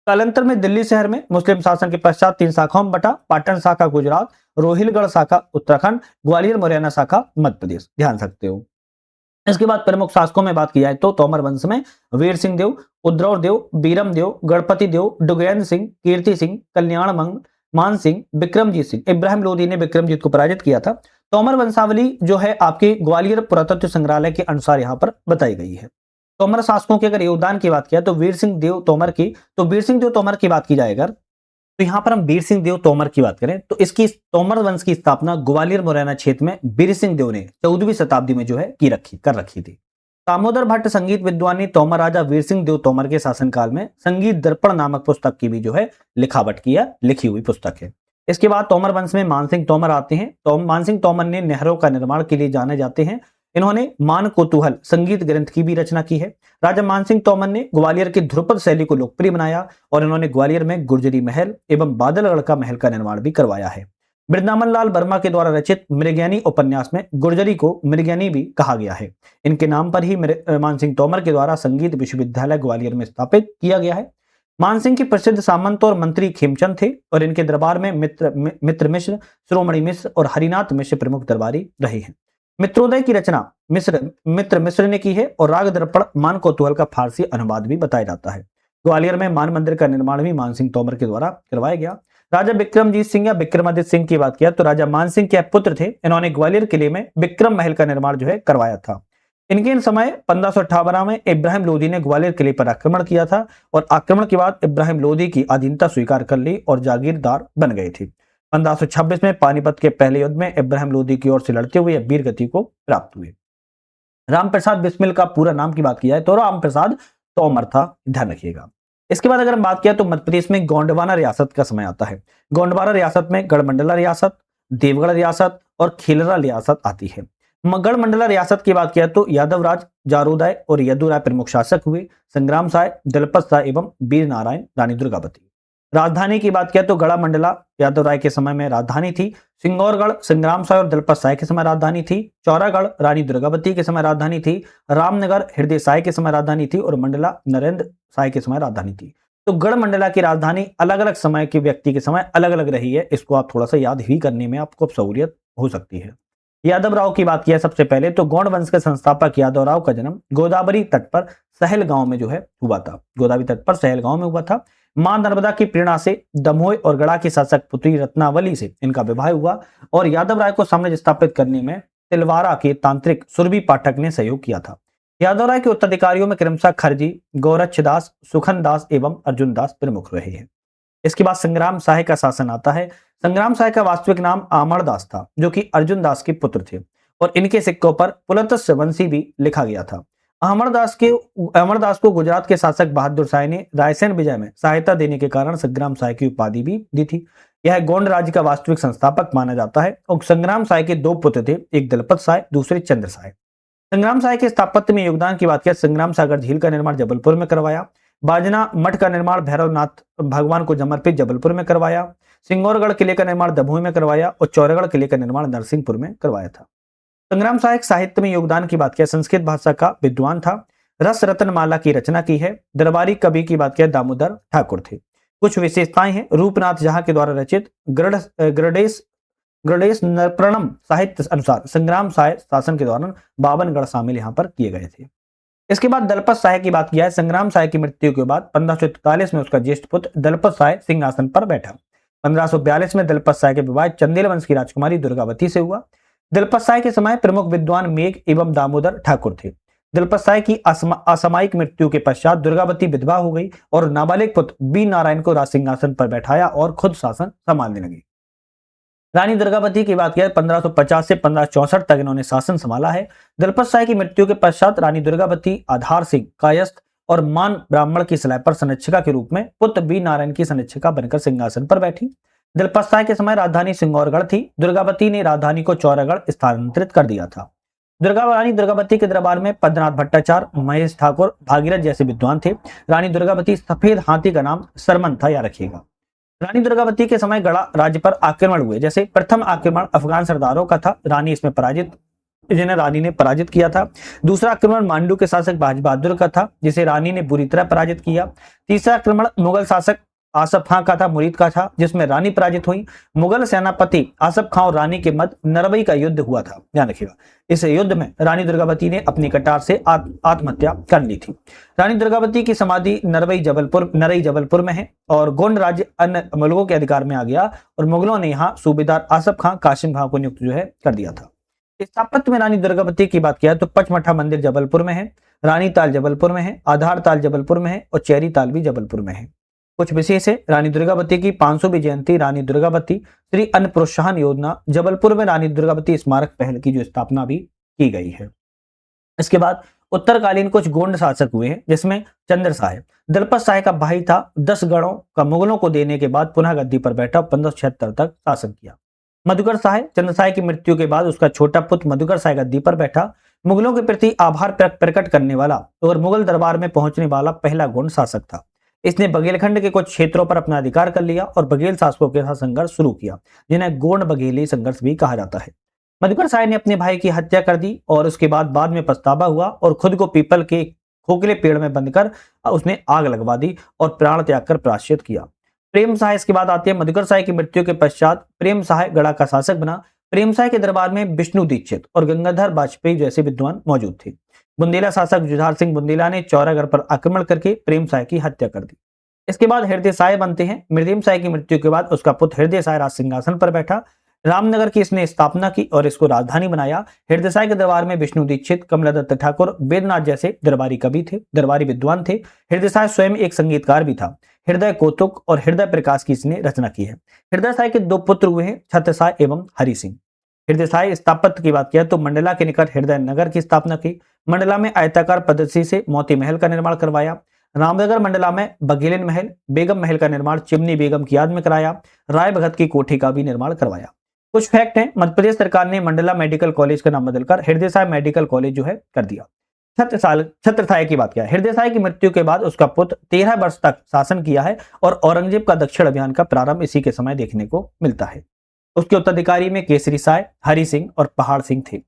कालांतर में दिल्ली शहर में मुस्लिम शासन के पश्चात 3 शाखाओं में बटा, पाटन शाखा गुजरात, रोहिलगढ़ शाखा उत्तराखंड, ग्वालियर मुरैना शाखा मध्य प्रदेश, ध्यान रखते हो। इसके बाद प्रमुख शासकों में बात की जाए तो तोमर वंश में वीर सिंह देव, उद्रव देव, बीरम देव, गणपति देव, डुगेंद्र सिंह, कीर्ति सिंह, कल्याण मंग, मान सिंह, विक्रमजीत सिंह। इब्राहिम लोधी ने विक्रमजीत को पराजित किया था। तोमर वंशावली जो है आपके ग्वालियर पुरातत्व संग्रहालय के अनुसार यहाँ पर बताई गई है। तोमर शासकों के अगर योगदान की बात किया तो वीर सिंह देव तोमर की, तो वीर सिंह देव तोमर की बात की जाए अगर, तो यहां पर हम वीर सिंह देव तोमर की बात करें तो इसकी तोमर वंश की स्थापना ग्वालियर मुरैना क्षेत्र में वीर सिंह देव ने 14वीं शताब्दी में जो है कर रखी थी। दामोदर भट्ट संगीत विद्वान ने तोमर राजा वीर सिंह देव तोमर के शासनकाल में संगीत दर्पण नामक पुस्तक की भी जो है लिखावट की है, लिखी हुई पुस्तक है। इसके बाद तोमर वंश में मानसिंह तोमर आते हैं। तो मानसिंह तोमर ने नहरों का निर्माण के लिए जाने जाते हैं। इन्होंने मान कोतूहल संगीत ग्रंथ की भी रचना की है। राजा मानसिंह तोमर ने ग्वालियर की ध्रुपद शैली को लोकप्रिय बनाया और इन्होंने ग्वालियर में गुर्जरी महल एवं बादलगढ़ का महल का निर्माण भी करवाया है। वृंदावन लाल वर्मा के द्वारा रचित मृगयानी उपन्यास में गुर्जरी को मृगयानी भी कहा गया है। इनके नाम पर ही मानसिंह तोमर के द्वारा संगीत विश्वविद्यालय ग्वालियर में स्थापित किया गया है। मानसिंह के प्रसिद्ध सामंत और मंत्री खेमचंद थे और इनके दरबार में मित्र मिश्र, शिरोमणि मिश्र और हरिनाथ मिश्र प्रमुख दरबारी रहे हैं। मित्रोदय की रचना मित्र मिश्र ने की है और राग दर्पण मान कौतूहल का फारसी अनुवाद भी बताया जाता है। ग्वालियर में मान मंदिर का निर्माण भी मानसिंह तोमर के द्वारा करवाया गया। राजा विक्रमजीत सिंह या विक्रमादित्य सिंह की बात किया तो राजा मानसिंह के पुत्र थे। इन्होंने ग्वालियर किले में विक्रम महल का निर्माण जो है करवाया था। इनके समय 1558 में इब्राहिम लोधी ने ग्वालियर किले पर आक्रमण किया था और आक्रमण के बाद इब्राहिम लोधी की अधीनता स्वीकार कर ली और जागीरदार बन गए थे। 1526 में पानीपत के पहले युद्ध में इब्राहिम लोधी की ओर से लड़ते हुए वीर गति को प्राप्त हुए। रामप्रसाद बिस्मिल का पूरा नाम की बात की जाए तो रामप्रसाद तोमर था, ध्यान रखिएगा। इसके बाद अगर हम बात किया तो मध्य प्रदेश में गोंडवाना रियासत का समय आता है। गोंडवाना रियासत में गढ़मंडला रियासत, देवगढ़ रियासत और खिलरा रियासत आती है। गढ़मंडला रियासत की बात किया तो यादव राज, जारोदय और यदुराय प्रमुख शासक हुए। संग्राम साय, दलपत साय एवं वीर नारायण, रानी दुर्गावती। राजधानी की बात किया तो गढ़ा मंडला यादव राय के समय में राजधानी थी। सिंगौरगढ़ संग्राम साय और दलपत साय के समय राजधानी थी। चौरागढ़ रानी दुर्गावती के समय राजधानी थी। रामनगर हृदय साय के समय राजधानी थी और मंडला नरेंद्र साय के समय राजधानी थी। तो गढ़ मंडला की राजधानी अलग अलग समय के व्यक्ति के समय अलग अलग रही है। इसको आप थोड़ा सा याद ही करने में आपको सहूलियत हो सकती है। यादव राव की बात किया सबसे पहले तो गौड़ वंश के संस्थापक यादव राव का जन्म गोदावरी तट पर सहल गांव में जो है हुआ था। गोदावरी तट पर सहल गांव में हुआ था। मां नर्मदा की प्रेरणा से दमोह और गढ़ा की शासक पुत्री रत्नावली से इनका विवाह हुआ और यादव राय को साम्राज्य स्थापित करने में तिलवारा के तांत्रिक सुरभि पाठक ने सहयोग किया था। यादव राय के उत्तराधिकारियों में क्रमशः खरजी, गौरक्षदास, सुखन दास एवं अर्जुन दास प्रमुख रहे हैं। इसके बाद संग्राम साय का शासन आता है। संग्राम साय का वास्तविक नाम अमरदास था, जो कि अर्जुन दास के पुत्र थे और इनके सिक्कों पर पुलत्स्य वंशी भी लिखा गया था। अमरदास को गुजरात के शासक बहादुर शाह ने रायसेन विजय में सहायता देने के कारण संग्राम साय की उपाधि भी दी थी। यह गोंड राज्य का वास्तविक संस्थापक माना जाता है और संग्राम साय के 2 पुत्र थे, एक दलपत साय, दूसरे चंद्र साय। संग्राम साय के स्थापत्य में योगदान की बात किया संग्राम सागर झील का निर्माण जबलपुर में करवाया। बाजना मठ का निर्माण भैरवनाथ भगवान को समर्पित जबलपुर में करवाया। सिंगौरगढ़ किले का निर्माण दमोह में करवाया और चौरागढ़ किले का निर्माण नरसिंहपुर में करवाया था। संग्राम साय साहित्य में योगदान की बात किया संस्कृत भाषा का विद्वान था। रस रत्न माला की रचना की है। दरबारी कवि की बात किया दामोदर ठाकुर थे। कुछ विशेषताएं हैं। रूपनाथ जहां के द्वारा रचित गृडेश नरप्रणम साहित्य अनुसार संग्राम साय शासन के दौरान 52 गढ़ शामिल यहाँ पर किए गए थे। इसके बाद दलपत साय की बात किया है। संग्राम साय की मृत्यु के बाद 1543 में उसका ज्येष्ठ पुत्र दलपत साय सिंहासन पर बैठा। 1542 में दलपत साय के विवाह चंदेल वंश की राजकुमारी दुर्गावती से हुआ। दलपत साय के समय प्रमुख विद्वान मेघ एवं दामोदर ठाकुर थे। दलपत साय की असामयिक मृत्यु के पश्चात दुर्गावती विधवा हो गई और नाबालिग पुत्र वीर नारायण को राज सिंहासन पर बैठाया और खुद शासन संभालने लगी। रानी दुर्गावती की बात किया 1550 से 1564 तक इन्होंने शासन संभाला है। दलपत साय की मृत्यु के पश्चात रानी दुर्गावती आधार सिंह, कायस्थ और मान ब्राह्मण की सलाह पर संरक्षिका के रूप में पुत्र वीर नारायण की संरक्षिका बनकर सिंहासन पर बैठी। दलपत साय के समय राजधानी सिंगौरगढ़ थी। दुर्गावती ने राजधानी को चौरागढ़ स्थानांतरित कर दिया था। रानी दुर्गावती के दरबार में पद्मनाभ भट्टाचार्य, महेश ठाकुर, भागीरथ जैसे विद्वान थे। रानी दुर्गावती सफेद हाथी का नाम सरमन था, याद रखिएगा। रानी दुर्गावती के समय गढ़ा राज्य पर आक्रमण हुए। जैसे प्रथम आक्रमण अफगान सरदारों का था, जिन्हें रानी ने पराजित किया था। दूसरा आक्रमण मांडू के शासक बाज बहादुर का था, जिसे रानी ने बुरी तरह पराजित किया। तीसरा आक्रमण मुगल शासक आसफ खां का था, मुरीद का था, जिसमें रानी पराजित हुई। मुगल सेनापति आसफ खां और रानी के मध्य नरवई का युद्ध हुआ था, ध्यान रखिएगा। इस युद्ध में रानी दुर्गावती ने अपनी कटार से आत्महत्या कर ली थी। रानी दुर्गावती की समाधि नरई जबलपुर में है और गोंड राज्य अन्य मुगलों के अधिकार में आ गया और मुगलों ने यहाँ सूबेदार आसफ खां कासिम खां को नियुक्त कर दिया था। स्थापत्य में रानी दुर्गावती की बात किया तो पचमठा मंदिर जबलपुर में है, रानी ताल जबलपुर में है, आधार ताल जबलपुर में है और चेरी ताल भी जबलपुर में है। कुछ विशेष है, रानी दुर्गावती की 500वीं जयंती, रानी दुर्गावती श्री अन्न प्रोत्साहन योजना, जबलपुर में रानी दुर्गावती स्मारक पहल की जो स्थापना भी की गई है। इसके बाद उत्तरकालीन कुछ गोंड शासक हुए हैं, जिसमें चंद्र साय दलपत साय का भाई था। 10 गढ़ों का मुगलों को देने के बाद पुनः गद्दी पर बैठा, 1576 तक शासन किया। मधुकर साय चंद्र साय की मृत्यु के बाद उसका छोटा पुत्र मधुकर साय गद्दी पर बैठा। मुगलों के प्रति आभार प्रकट करने वाला और मुगल दरबार में पहुंचने वाला पहला गोंड शासक था। इसने बघेलखंड के कुछ क्षेत्रों पर अपना अधिकार कर लिया और बघेल शासकों के साथ संघर्ष शुरू किया, जिन्हें गोंड बघेली संघर्ष भी कहा जाता है। मधुकर साय ने अपने भाई की हत्या कर दी और उसके बाद में पछतावा हुआ और खुद को पीपल के खोखले पेड़ में बंद कर उसने आग लगवा दी और प्राण त्याग कर प्रायश्चित किया। प्रेम साय इसके बाद आते हैं। मधुकर साय की मृत्यु के पश्चात प्रेम साय गढ़ा का शासक बना। प्रेम साय के दरबार में विष्णु दीक्षित और गंगाधर वाजपेयी जैसे विद्वान मौजूद थे। बुंदेला शासक जुझार सिंह बुंदेला ने चौरागढ़ पर आक्रमण करके प्रेम साय की हत्या कर दी। इसके बाद हृदय साय बनते हैं। मृदेम साय की मृत्यु के बाद उसका पुत्र हृदय साय राज सिंहासन पर बैठा। रामनगर की इसने स्थापना की और इसको राजधानी बनाया। हृदय साय के दरबार में विष्णु दीक्षित, कमलादत्त ठाकुर, वेदनाथ जैसे दरबारी विद्वान थे। हृदय साय स्वयं एक संगीतकार भी था। हृदय कौतुक और हृदय प्रकाश की इसने रचना की है। हृदय साय के 2 पुत्र हुए हैं, छत्र साय एवं हरि सिंह। हृदय साय स्थापत्य की बात किया तो मंडला के निकट हृदय नगर की स्थापना की। मंडला में आयताकार पद्धति से मोती महल का निर्माण करवाया। रामनगर मंडला में बघेलिन महल, बेगम महल का निर्माण चिमनी बेगम की याद में कराया। राय भगत की कोठी का भी निर्माण करवाया। कुछ फैक्ट हैं, मध्य प्रदेश सरकार ने मंडला मेडिकल कॉलेज का नाम बदलकर हृदय साय मेडिकल कॉलेज कर दिया। छत्र साय की बात किया। हृदय साय की मृत्यु के बाद उसका पुत्र 13 वर्ष तक शासन किया है और औरंगजेब का दक्षिण अभियान का प्रारंभ इसी के समय देखने को मिलता है। उसके उत्तराधिकारी में केसरी साय, हरि सिंह और पहाड़ सिंह थे।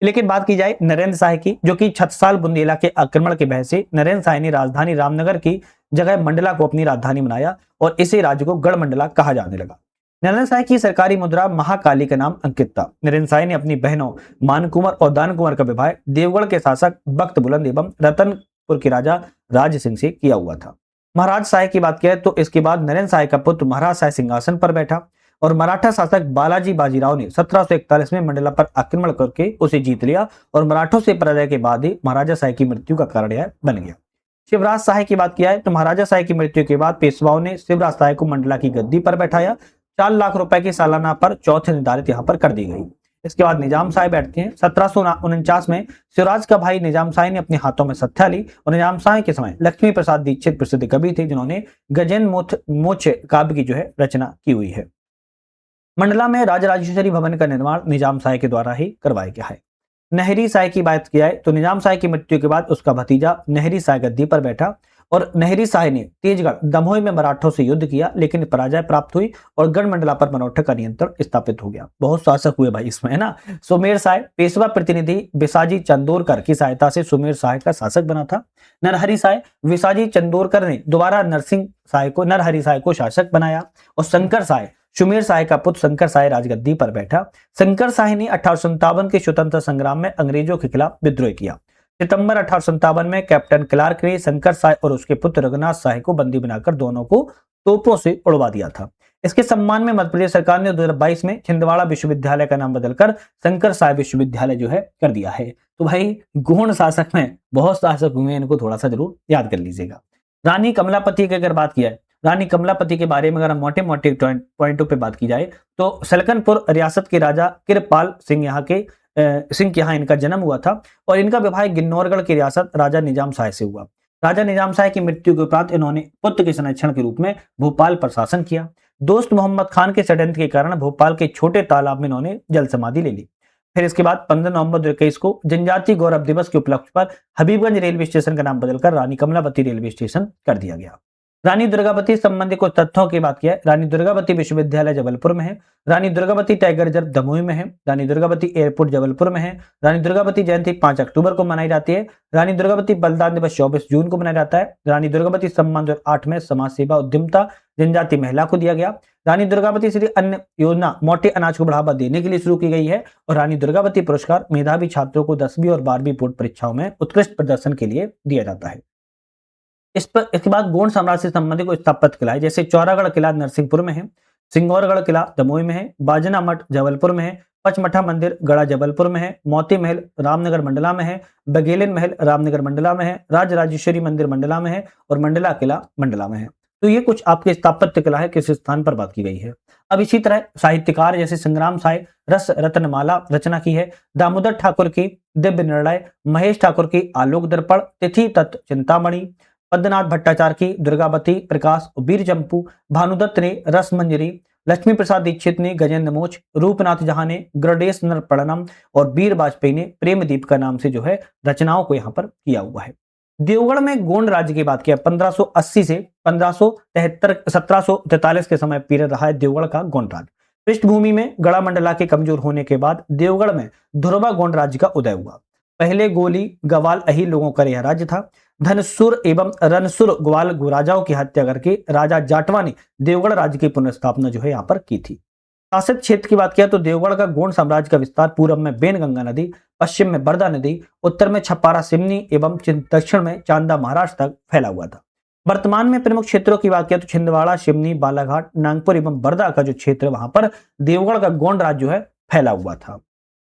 लेकिन बात की जाए नरेंद्र साय की, जो कि छत्रसाल बुंदेला के आक्रमण के भय से नरेंद्र साय ने राजधानी रामनगर की जगह मंडला को अपनी राजधानी बनाया और इसे राज्य को गढ़ मंडला कहा जाने लगा। नरेंद्र साय की सरकारी मुद्रा महाकाली का नाम अंकित था। नरेंद्र साय ने अपनी बहनों मान कुंवर और दान कुंवर का विवाह देवगढ़ के शासक बख्त बुलंद एवं रतनपुर के राजा राज सिंह से किया हुआ था। महाराज साय की बात किया तो इसके बाद नरेंद्र साय का पुत्र महाराज साय सिंहासन पर बैठा और मराठा शासक बालाजी बाजीराव ने 1741 में मंडला पर आक्रमण करके उसे जीत लिया और मराठों से पराजय के बाद ही महाराजा साय की मृत्यु का कारण यह बन गया। शिवराज साय की बात किया है तो महाराजा साय की मृत्यु के बाद पेशवाओं ने शिवराज साय को मंडला की गद्दी पर बैठाया। 4 लाख रुपए की सालाना पर चौथ निर्धारित यहाँ पर कर दी गई। इसके बाद निजाम साय बैठते हैं। 1749 में शिवराज का भाई निजाम साय ने अपने हाथों में सत्ता ली और निजाम साय के समय लक्ष्मी प्रसाद दीक्षित प्रसिद्ध कवि थे, जिन्होंने गजेन मोक्ष काव्य की रचना की हुई है। मंडला में राजराजेश्वरी भवन का निर्माण निजाम साय के द्वारा ही करवाया गया है। नहरी साय की बात किया है तो निजाम साय की मृत्यु के बाद उसका भतीजा नहरी साय गद्दी पर बैठा और नहरी साय ने तेजगढ़ दमोह में मराठों से युद्ध किया, लेकिन पराजय प्राप्त हुई और गढ़ मंडला पर मराठा का नियंत्रण स्थापित हो गया। बहुत शासक हुए भाई इसमें, है ना। सुमेर साय पेशवा प्रतिनिधि बिसाजी चंदोरकर की सहायता से सुमेर साय का शासक बना था। नरहरि साय विसाजी चंदोरकर ने दोबारा नरहरि साय को शासक बनाया और शंकर साय सुमेर साय का पुत्र शंकर साय राजगद्दी पर बैठा। शंकर साय ने 1857 के स्वतंत्रता संग्राम में अंग्रेजों के खिलाफ विद्रोह किया। सितंबर 1857 में कैप्टन क्लार्क ने शंकर साय और उसके पुत्र रघुनाथ साय को बंदी बनाकर दोनों को तोपों से उड़वा दिया था। इसके सम्मान में मध्य प्रदेश सरकार ने 2022 में छिंदवाड़ा विश्वविद्यालय का नाम बदलकर शंकर साय विश्वविद्यालय कर दिया है। तो भाई गोंड शासक में बहुत शासक हुए, इनको थोड़ा सा जरूर याद कर लीजिएगा। रानी कमलापति की अगर बात किया है, रानी कमलापति के बारे में अगर मोटे मोटे पॉइंटों पे बात की जाए तो सलकनपुर रियासत के राजा कृपाल सिंह के यहाँ इनका जन्म हुआ था और इनका विवाह गिन्नौरगढ़ की रियासत राजा निजाम शाह से हुआ। राजा निजाम शाह की मृत्यु के उपरांत इन्होंने पुत्र के संरक्षण के रूप में भोपाल पर शासन किया। दोस्त मोहम्मद खान के षड्यंत्र के कारण भोपाल के छोटे तालाब में इन्होंने जल समाधि ले ली। फिर इसके बाद 15 नवंबर 2021 को जनजातीय गौरव दिवस के उपलक्ष्य पर हबीबगंज रेलवे स्टेशन का नाम बदलकर रानी कमलावती रेलवे स्टेशन कर दिया गया। रानी दुर्गावती संबंधी कुछ तथ्यों की बात किया है। रानी दुर्गावती विश्वविद्यालय जबलपुर में है। रानी दुर्गावती टाइगर रिजर्व दमोह में है। रानी दुर्गावती एयरपोर्ट जबलपुर में है। रानी दुर्गावती जयंती 5 अक्टूबर को मनाई जाती है। रानी दुर्गावती बलिदान दिवस 24 जून को मनाया जाता है। रानी दुर्गावती सम्मान 2008 में समाज सेवा उद्यमता जनजाति महिला को दिया गया। रानी दुर्गावती श्री अन्न योजना मोटे अनाज को बढ़ावा देने के लिए शुरू की गई है। और रानी दुर्गावती पुरस्कार मेधावी छात्रों को 10वीं और 12वीं बोर्ड परीक्षाओं में उत्कृष्ट प्रदर्शन के लिए दिया जाता है। इसके बाद गोंड साम्राज्य से संबंधित कुछ स्थापत्य किला है, जैसे चौरागढ़ किला नरसिंहपुर में है, सिंगौरगढ़ किला दमोह में है, बाजना मठ जबलपुर में है, पचमठा मंदिर गढ़ा जबलपुर में है, मोती महल रामनगर मंडला में है, बघेलन महल रामनगर मंडला में है, राजराजेश्वरी मंदिर मंडला में है और मंडला किला मंडला में है। तो ये कुछ आपके स्थापत्य कला है, किस स्थान पर बात की गई है। अब इसी तरह साहित्यकार जैसे संग्राम साय रस रत्नमाला रचना की है, दामोदर ठाकुर की दिव्य निर्णय, महेश ठाकुर की आलोक दर्पण, तिथि तत्व चिंतामणि, पद्मनाथ भट्टाचार्य की दुर्गावती प्रकाश, वीर चंपू, भानुदत्त ने रस मंजरी, लक्ष्मी प्रसाद दीक्षित ने गजेंद्र मोक्ष, रूपनाथ जहां ने गृडेश नरपणम और वीर वाजपेयी ने प्रेम दीप का नाम से जो है रचनाओं को यहाँ पर किया हुआ है। देवगढ़ में गोंड राज्य की बात किया 1580 से 1573 1743 के समय पीरियड रहा है देवगढ़ का गोंड राज्य। पृष्ठभूमि में गढ़ा मंडला के कमजोर होने के बाद देवगढ़ में ध्रुवा गोंड राज्य का उदय हुआ। पहले गोली गवाल अही लोगों का यह राज्य था। धनसुर एवं रनसुर ग्वाल राजाओं की हत्या करके राजा जाटवा ने देवगढ़ राज्य की पुनर्स्थापना जो है यहाँ पर की थी। शासित क्षेत्र की बात किया तो देवगढ़ का गोंड साम्राज्य का विस्तार पूर्व में बेनगंगा नदी, पश्चिम में बरदा नदी, उत्तर में छपारा सिमनी एवं दक्षिण में चांदा महाराष्ट्र तक फैला हुआ था। वर्तमान में प्रमुख क्षेत्रों की बात किया तो छिंदवाड़ा, सिमनी, बालाघाट, नागपुर एवं बरदा का जो क्षेत्र वहां पर देवगढ़ का गोंड राज्य जो है फैला हुआ था।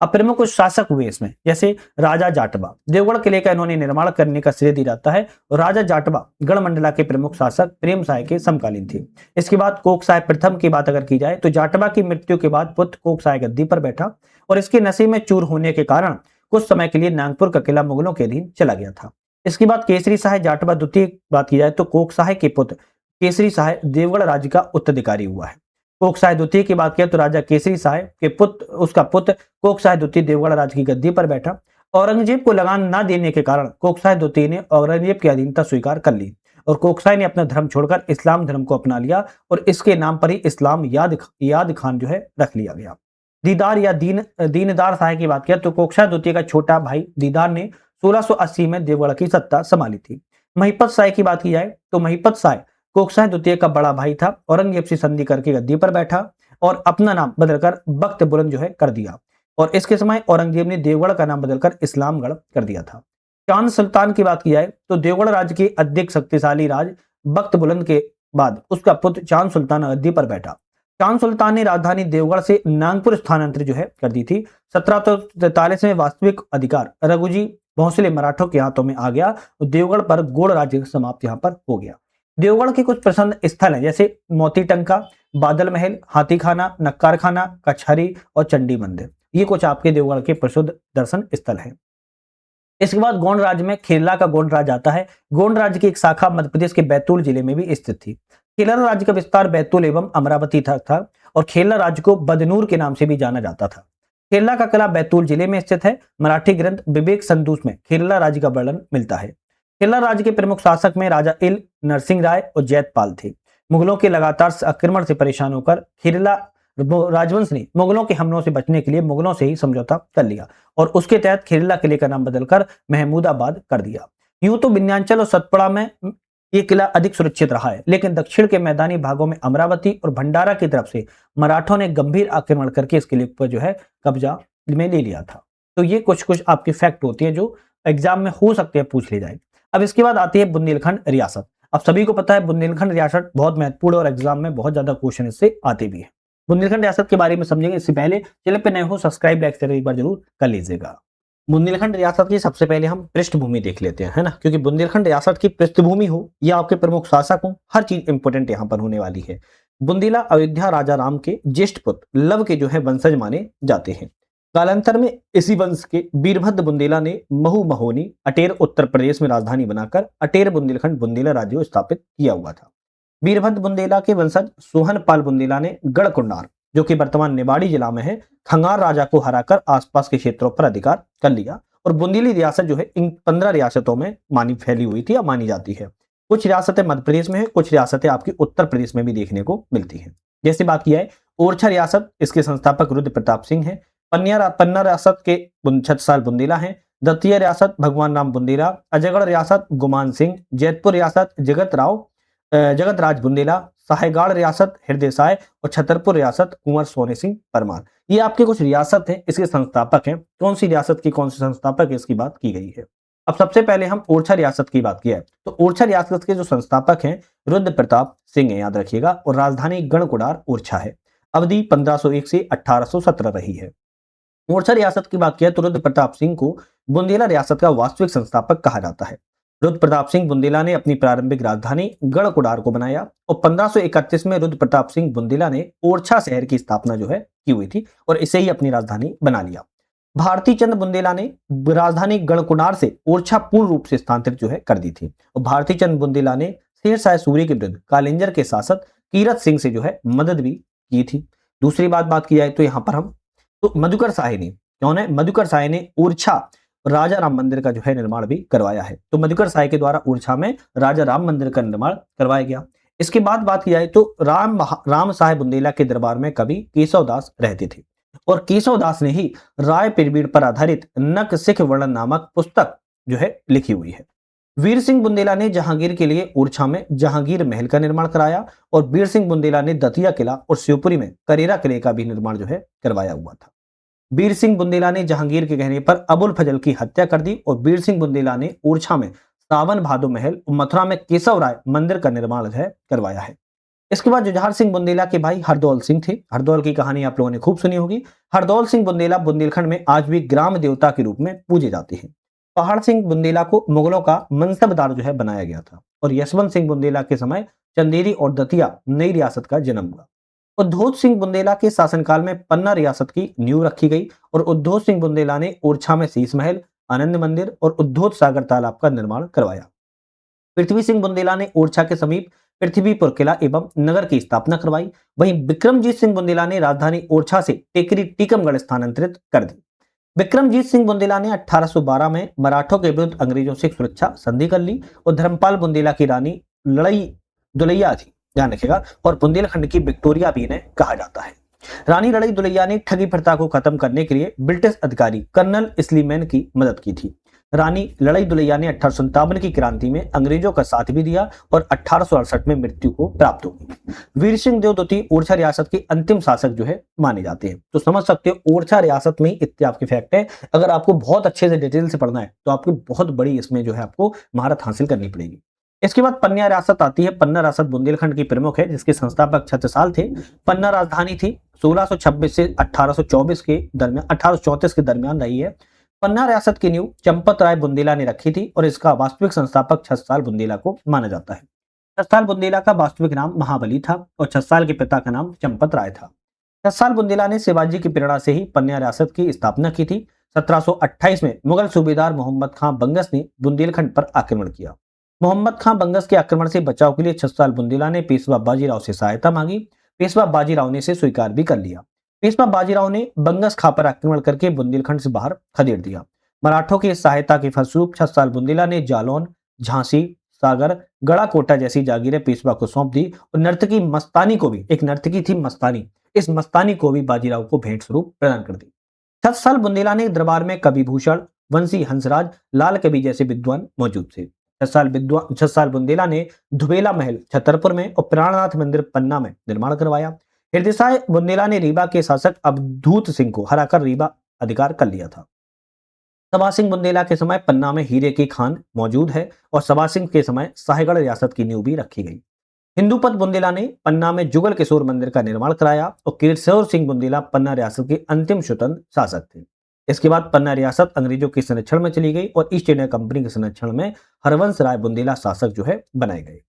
अब प्रमुख कुछ शासक हुए इसमें, जैसे राजा जाटवा, देवगढ़ किले का इन्होंने निर्माण करने का श्रेय दिया जाता है और राजा जाटवा गढ़ मंडला के प्रमुख शासक प्रेम साय के समकालीन थे। इसके बाद कोकसाय प्रथम की बात अगर की जाए तो जाटवा की मृत्यु के बाद पुत्र कोकसाय गद्दी पर बैठा और इसके नसीब में चूर होने के कारण कुछ समय के लिए नागपुर का किला मुगलों के अधीन चला गया था। इसके बाद केसरी साय जाटवा द्वितीय बात की जाए तो कोकसाय के पुत्र केसरी साय देवगढ़ राज्य का उत्तराधिकारी हुआ है। कोकसाय द्वितीय की बात किया तो राजा केसरी साय के पुत्र उसका पुत्र कोकसाय द्वितीय देवगढ़ राज्य की गद्दी पर बैठा। औरंगजेब को लगान न देने के कारण कोकसाय द्वितीय ने औरंगजेब की अधीनता स्वीकार कर ली और कोकसाय ने अपना धर्म छोड़कर इस्लाम धर्म को अपना लिया और इसके नाम पर ही इस्लाम याद खान जो है रख लिया गया। दीदार या दीनदार साय की बात किया तो कोकसाय द्वितीय का छोटा भाई दीदार ने 1680 में देवगढ़ की सत्ता संभाली थी। महिपत साय की बात की जाए तो महिपत साय कोकसाय द्वितीय का बड़ा भाई था। औरंगजेब से संधि करके गद्दी पर बैठा और अपना नाम बदलकर बख्त बुलंद जो है कर दिया और इसके समय औरंगजेब ने देवगढ़ का नाम बदलकर इस्लामगढ़ कर दिया था। चांद सुल्तान की बात की जाए तो देवगढ़ राज्य के अधिक शक्तिशाली राज बख्त बुलंद के बाद उसका पुत्र चांद सुल्तान गद्दी पर बैठा। चांद सुल्तान ने राजधानी देवगढ़ से नागपुर स्थानांतरित जो है कर दी थी। 1743 में वास्तविक अधिकार रघुजी भोंसले मराठों के हाथों में आ गया और देवगढ़ पर गोड़ राज्य समाप्त यहाँ पर हो गया। देवगढ़ के कुछ प्रसिद्ध स्थल हैं, जैसे मोती टंका, बादल महल, हाथी खाना, नक्कार खाना, कचहरी और चंडी मंदिर। ये कुछ आपके देवगढ़ के प्रसिद्ध दर्शन स्थल हैं। इसके बाद गोंड राज्य में खेरला का गोंड राज्य आता है। गोंड राज्य की एक शाखा मध्य प्रदेश के बैतूल जिले में भी स्थित थी। खेरला राज्य का विस्तार बैतूल एवं अमरावती था और खेरला राज्य को बदनूर के नाम से भी जाना जाता था। खेरला का किला बैतूल जिले में स्थित है। मराठी ग्रंथ विवेक संदूष में खेरला राज्य का वर्णन मिलता है। खेरला राज्य के प्रमुख शासक में राजा इल नरसिंह राय और जैतपाल थे। मुगलों के लगातार आक्रमण से परेशान होकर खेरला राजवंश ने मुगलों के हमलों से बचने के लिए मुगलों से ही समझौता कर लिया और उसके तहत खेरला किले का नाम बदलकर महमूदाबाद कर दिया। यूं तो विंध्याचल और सतपुड़ा में ये किला अधिक सुरक्षित रहा है, लेकिन दक्षिण के मैदानी भागों में अमरावती और भंडारा की तरफ से मराठों ने गंभीर आक्रमण करके इस किले पर जो है कब्जा में ले लिया था। तो ये कुछ आपके फैक्ट होती है जो एग्जाम में हो सकते हैं पूछ ले जाए। अब इसके बाद आती है बुंदेलखंड रियासत। अब सभी को पता है बुंदेलखंड रियासत बहुत महत्वपूर्ण और एग्जाम में बहुत ज्यादा क्वेश्चन इससे आते भी है। बुंदेलखंड रियासत के बारे में समझेंगे, इससे पहले चैनल पे नए हो सब्सक्राइब लाइक शेयर एक बार जरूर कर लीजिएगा। बुंदेलखंड रियासत की सबसे पहले हम पृष्ठभूमि देख लेते हैं, है ना, क्योंकि बुंदेलखंड रियासत की पृष्ठभूमि हो या आपके प्रमुख शासक हो, हर चीज इंपोर्टेंट यहाँ पर होने वाली है। बुंदेला अयोध्या राजा राम के ज्येष्ठ पुत्र लव के जो है वंशज माने जाते हैं। कालांतर में इसी वंश के वीरभद्र बुंदेला ने महू महोनी अटेर उत्तर प्रदेश में राजधानी बनाकर अटेर बुंदेलखंड बुंदेला राज्य स्थापित किया हुआ था। वीरभद्र बुंदेला के वंशज सोहन पाल बुंदेला ने गढ़कुंडार जो कि वर्तमान निवाड़ी जिला में है, खंगार राजा को हराकर आसपास के क्षेत्रों पर अधिकार कर लिया। और बुंदेली रियासत जो है इन 15 रियासतों में मानी फैली हुई थी या मानी जाती है। कुछ रियासतें मध्य प्रदेश में है, कुछ रियासतें आपकी उत्तर प्रदेश में भी देखने को मिलती हैं। जैसे बात किया है ओरछा रियासत, इसके संस्थापक रुद्र प्रताप सिंह है। पन्ना रियासत के छत्रसाल बुंदेला है। दतिया रियासत भगवान राम बुंदेला। अजयगढ़ रियासत गुमान सिंह। जैतपुर रियासत जगत राज बुंदेला। साहेगाड़ रियासत हृदय साय और छतरपुर रियासत कुंवर सोने सिंह परमार। ये आपके कुछ रियासत हैं, इसके संस्थापक हैं। कौन सी रियासत की कौन सी संस्थापक है, इसकी बात की गई है। अब सबसे पहले हम ओरछा रियासत की बात किया है, तो ओरछा रियासत के जो संस्थापक हैं रुद्र प्रताप सिंह है, याद रखिएगा, और राजधानी गढ़कुडार ओरछा है। अवधि 1501 से 1817 रही है। ओरछा रियासत की बात किया तो रुद्र प्रताप सिंह को बुंदेला रियासत का वास्तविक संस्थापक कहा जाता है। रुद्र प्रताप सिंह बुंदेला ने अपनी प्रारंभिक राजधानी गढ़कुडार को बनाया और 1531 में रुद्र प्रताप सिंह बुंदेला ने ओरछा शहर की स्थापना जो है की हुई थी और इसे ही अपनी राजधानी बना लिया। भारती चंद बुंदेला ने राजधानी गढ़कुडार से ओरछा पूर्ण रूप से स्थानांतरित जो है कर दी थी और भारती चंद बुंदेला ने शेर शाह सूरी के विरुद्ध कालिंजर के शासक कीरत सिंह से जो है मदद भी की थी। दूसरी बात की जाए तो यहाँ पर हम तो मधुकर शाही ने, कौन है, मधुकर शाही ने ओरछा राजा राम मंदिर का जो है निर्माण भी करवाया है। तो मधुकर शाही के द्वारा ओरछा में राजा राम मंदिर का निर्माण करवाया गया। इसके बाद बात की जाए तो राम साहेब बुंदेला के दरबार में कवि केशव दास रहते थे और केशव दास ने ही राय पीरबीड़ पर आधारित नक सिख वर्णन नामक पुस्तक जो है लिखी हुई है। वीर सिंह बुंदेला ने जहांगीर के लिए ओरछा में जहांगीर महल का निर्माण कराया और वीर सिंह बुंदेला ने दतिया किला और शिवपुरी में करेरा किले का भी निर्माण जो है करवाया हुआ था। वीर सिंह बुंदेला ने जहांगीर के कहने पर अबुल फजल की हत्या कर दी और वीर सिंह बुंदेला ने ओरछा में सावन भादो महल और मथुरा में केशव राय मंदिर का निर्माण जो है करवाया है। इसके बाद जुझार सिंह बुंदेला के भाई हरदौल सिंह थे। हरदौल की कहानी आप लोगों ने खूब सुनी होगी। हरदौल सिंह बुंदेला बुंदेलखंड में आज भी ग्राम देवता के रूप में पूजे जाते हैं। पहाड़ सिंह बुंदेला को मुगलों का मनसबदार जो है बनाया गया था और यशवंत सिंह बुंदेला के समय चंदेरी और दतिया नई रियासत का जन्म हुआ। उद्धोत सिंह बुंदेला के शासनकाल में पन्ना रियासत की नींव रखी गई और उद्धोत सिंह बुंदेला ने ओरछा में शीश महल, आनंद मंदिर और उद्धोत सागर तालाब का निर्माण करवाया। पृथ्वी सिंह बुंदेला ने ओरछा के समीप पृथ्वीपुर किला एवं नगर की स्थापना करवाई। वहीं विक्रमजीत सिंह बुंदेला ने राजधानी ओरछा से टेकरी टीकमगढ़ स्थानांतरित कर दी। विक्रमजीत सिंह बुंदेला ने 1812 में मराठों के विरुद्ध अंग्रेजों से सुरक्षा संधि कर ली और धर्मपाल बुंदेला की रानी लड़ई दुलैया थी, ध्यान रखिएगा, और बुंदेलखंड की विक्टोरिया भी इन्हें कहा जाता है। रानी लड़ई दुलैया ने ठगी प्रथा को खत्म करने के लिए ब्रिटिश अधिकारी कर्नल स्लीमैन की मदद की थी। रानी लड़ई दुलैया ने 1857 की क्रांति में अंग्रेजों का साथ भी दिया और 1868 में मृत्यु को प्राप्त हो गई। वीर सिंह देवदत्ती ओरछा रियासत के अंतिम शासक जो है माने जाते हैं। तो समझ सकते हो ओरछा रियासत में इतने आपके फैक्ट है। अगर आपको बहुत अच्छे से डिटेल से पढ़ना है तो आपकी बहुत बड़ी इसमें जो है आपको महारत हासिल करनी पड़ेगी। इसके बाद पन्ना रियासत आती है। पन्ना रियासत बुंदेलखंड की प्रमुख है जिसके संस्थापक छत्रसाल थे। पन्ना राजधानी थी 1626 से 1834 के दरमियान रही है। पन्ना रियासत की नींव चंपत राय बुंदेला ने रखी थी और इसका वास्तविक संस्थापक छत्रसाल बुंदेला को माना जाता है। छत्रसाल बुंदेला का वास्तविक नाम महाबली था और छत्रसाल के पिता का नाम चंपत राय था। छत्रसाल बुंदेला ने शिवाजी की प्रेरणा से ही पन्ना रियासत की स्थापना की थी। 1728 में मुगल सूबेदार मोहम्मद खां बंगस ने बुंदेलखंड पर आक्रमण किया। मोहम्मद खां बंगस के आक्रमण से बचाव के लिए छत्रसाल बुंदेला ने पेशवा बाजीराव से सहायता मांगी। पेशवा बाजीराव ने इसे स्वीकार भी कर लिया। पेशवा बाजीराव ने बंगस खां पर आक्रमण करके बुंदेलखंड से बाहर खदेड़ दिया। मराठों की सहायता के फलस्वरूप छत्रसाल बुंदेला ने जालौन, झांसी, सागर, गड़ाकोटा जैसी जागीरें पेशवा को सौंप दी और नर्तकी मस्तानी को भी, एक नर्तकी थी मस्तानी, इस मस्तानी को भी बाजीराव को भेंट स्वरूप प्रदान कर दी। छत्रसाल बुंदेला ने दरबार में कवि भूषण, वंशी हंसराज, लाल कवि जैसे विद्वान मौजूद थे। छत्रसाल बुंदेला ने धुबेला महल छतरपुर में और प्राणनाथ मंदिर पन्ना में निर्माण करवाया। हृदय बुंदेला ने रीवा के शासक अवधूत सिंह को हराकर रीवा अधिकार कर लिया था। सभा सिंह बुंदेला के समय पन्ना में हीरे की खान मौजूद है और सभा सिंह के समय साहेगढ़ रियासत की नींव भी रखी गई। हिंदूपत बुंदेला ने पन्ना में जुगल किशोर मंदिर का निर्माण कराया और केशव सिंह बुंदेला पन्ना रियासत के अंतिम स्वतंत्र शासक थे। इसके बाद पन्ना रियासत अंग्रेजों के संरक्षण में चली गई और ईस्ट इंडिया कंपनी के संरक्षण में हरवंश राय बुंदेला शासक जो है बनाए गए।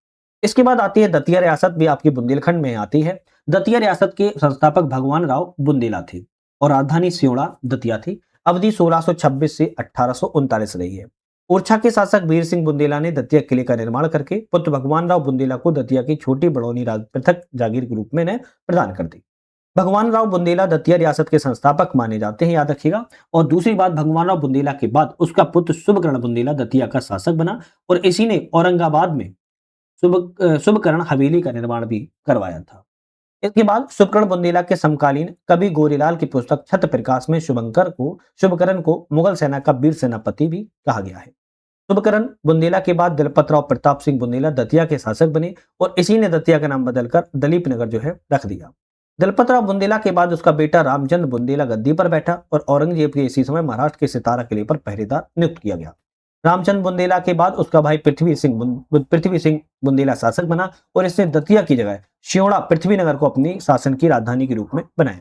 इसके बाद आती है दतिया रियासत, भी आपकी बुंदेलखंड में आती है। दतिया रियासत के संस्थापक भगवान राव बुंदेला थे और राजधानी सियोड़ा दतिया थी। अवधि 1626 से 1839 रही है। ओरछा के शासक वीर सिंह बुंदेला ने दतिया किले का निर्माण करके पुत्र भगवान राव बुंदेला को दतिया की छोटी बड़ौनी राज पृथक जागीर के रूप में प्रदान कर दी। भगवान राव बुंदेला दतिया रियासत के संस्थापक माने जाते हैं, याद रखिएगा। और दूसरी बात, भगवान राव बुंदेला के बाद उसका पुत्र शुभकर्ण बुंदेला दतिया का शासक बना और इसी ने औरंगाबाद में शुभकर्ण हवेली का निर्माण भी करवाया था। इसके बाद शुभकर्ण बुंदेला के समकालीन कवि गोरीलाल की पुस्तक छत्र प्रकाश में शुभकर्ण को मुगल सेना का वीर सेनापति भी कहा गया है। शुभकर्ण बुंदेला के बाद दलपत राव प्रताप सिंह बुंदेला दतिया के शासक बने और इसी ने दतिया का नाम बदलकर दलीप नगर जो है रख दिया। दलपत राव बुंदेला के बाद उसका बेटा रामचंद्र बुंदेला गद्दी पर बैठा और औरंगजेब के इसी समय महाराष्ट्र के सितारा किले पर पहरेदार नियुक्त किया गया। रामचंद्र बुंदेला के बाद उसका भाई पृथ्वी सिंह बुंदेला शासक बना और इसने दतिया की जगह शियोड़ा पृथ्वीनगर को अपनी शासन की राजधानी के रूप में बनाया।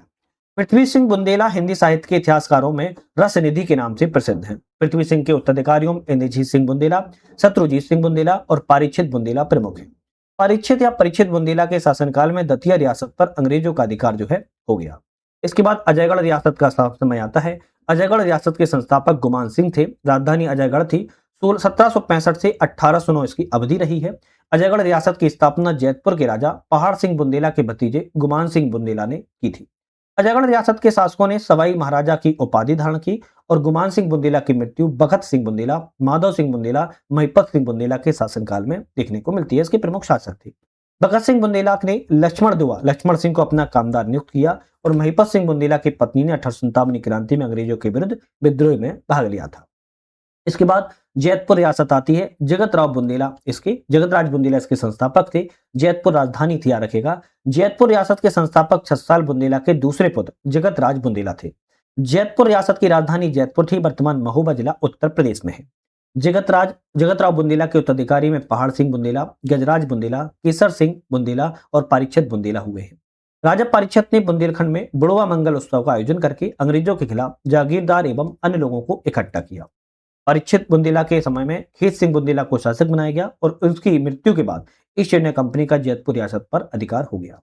पृथ्वी सिंह बुंदेला हिंदी साहित्य के इतिहासकारों में रसनिधि के नाम से प्रसिद्ध हैं। पृथ्वी सिंह के उत्तराधिकारियों में इंद्रजीत सिंह बुंदेला, शत्रुजीत सिंह बुंदेला और पारीक्षित बुंदेला प्रमुख हैं। परीक्षित या परीक्षित बुंदेला के शासनकाल में दतिया रियासत पर अंग्रेजों का अधिकार जो है हो गया। इसके बाद अजयगढ़ रियासत का समय आता है। अजयगढ़ रियासत के संस्थापक गुमान सिंह थे। राजधानी अजयगढ़ थी। 1765 से 1809 इसकी अवधि रही है। अजयगढ़ रियासत की स्थापना जैतपुर के राजा पहाड़ सिंह बुंदेला के भतीजे गुमान सिंह बुंदेला ने की थी। अजयगढ़ रियासत के शासकों ने सवाई महाराजा की उपाधि धारण की और गुमान सिंह बुंदेला की मृत्यु भगत सिंह बुंदेला, माधव सिंह बुंदेला, महिपत सिंह बुंदेला के शासनकाल में देखने को मिलती है। इसके प्रमुख शासक थे। भगत सिंह बुंदेला ने लक्ष्मण सिंह को अपना कामदार नियुक्त किया और महिपत सिंह बुंदेला की पत्नी ने 1857 क्रांति में अंग्रेजों के विरुद्ध विद्रोह में भाग लिया था। इसके बाद जैतपुर रियासत आती है। जगतराज बुंदेला इसके संस्थापक थे। जैतपुर राजधानी थी, याद रखेगा। जैतपुर रियासत के संस्थापक छत्रसाल बुंदेला के दूसरे पुत्र जगतराज बुंदेला थे। जैतपुर रियासत की राजधानी जैतपुर थी, वर्तमान महोबा जिला उत्तर प्रदेश में है। जगतराव बुंदेला के उत्तराधिकारी में पहाड़ सिंह बुंदेला, गजराज बुंदेला, केसर सिंह बुंदेला और पारीक्षित बुंदेला हुए हैं। राजा पारीक्षित ने बुंदेलखंड में बुड़वा मंगल उत्सव का आयोजन करके अंग्रेजों के खिलाफ जागीरदार एवं अन्य लोगों को इकट्ठा किया। परीक्षित बुंदेला के समय में खेत सिंह बुंदेला को शासक बनाया गया और उसकी मृत्यु के बाद ईस्ट इंडिया कंपनी का जैतपुर रियासत पर अधिकार हो गया।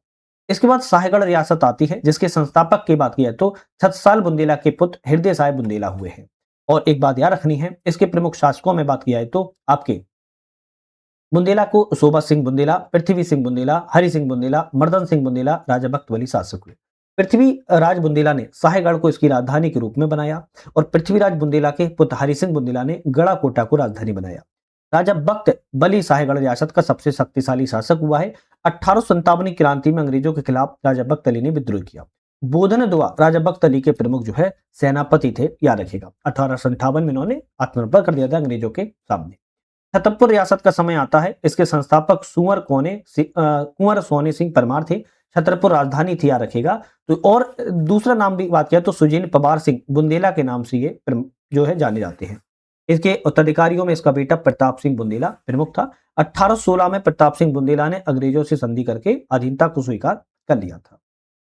इसके बाद साहेगढ़ रियासत आती है, जिसके संस्थापक की बात किया तो छत्रसाल बुंदेला के पुत्र हृदय साय बुंदेला हुए हैं। और एक बात याद रखनी है, इसके प्रमुख शासकों में बात किया है तो आपके बुंदेला को शोभा सिंह बुंदेला, पृथ्वी सिंह बुंदेला, हरि सिंह बुंदेला, मर्दन सिंह बुंदेला राजा भक्त वली शासक हुए। पृथ्वी राज बुंदेला ने साहेगढ़ को इसकी राजधानी के रूप में बनाया और पृथ्वीराज बुंदेला के पुत्र हरि सिंह बुंदेला ने गड़ा कोटा को राजधानी बनाया। राजा भक्त बली साहेगढ़ रियासत का सबसे शक्तिशाली शासक हुआ है। 1857 क्रांति में अंग्रेजों के खिलाफ राजा भक्त अली ने विद्रोह किया। बोधन दुआ राजा भक्त अली के प्रमुख जो है सेनापति थे, याद रखेगा। 1858 में इन्होंने आत्मनिर्भर कर दिया था अंग्रेजों के सामने। छतरपुर रियासत का समय आता है। इसके संस्थापक कुंवर सोने सिंह परमार थे। छतरपुर राजधानी थी, याद रखेगा। तो और दूसरा नाम भी बात किया तो सुजीन पवार सिंह बुंदेला के नाम से ये जो है जाने जाते हैं। इसके उत्तराधिकारियों में इसका बेटा प्रताप सिंह बुंदेला प्रमुख था। 1816 में प्रताप सिंह बुंदेला ने अंग्रेजों से संधि करके अधीनता को स्वीकार कर लिया था।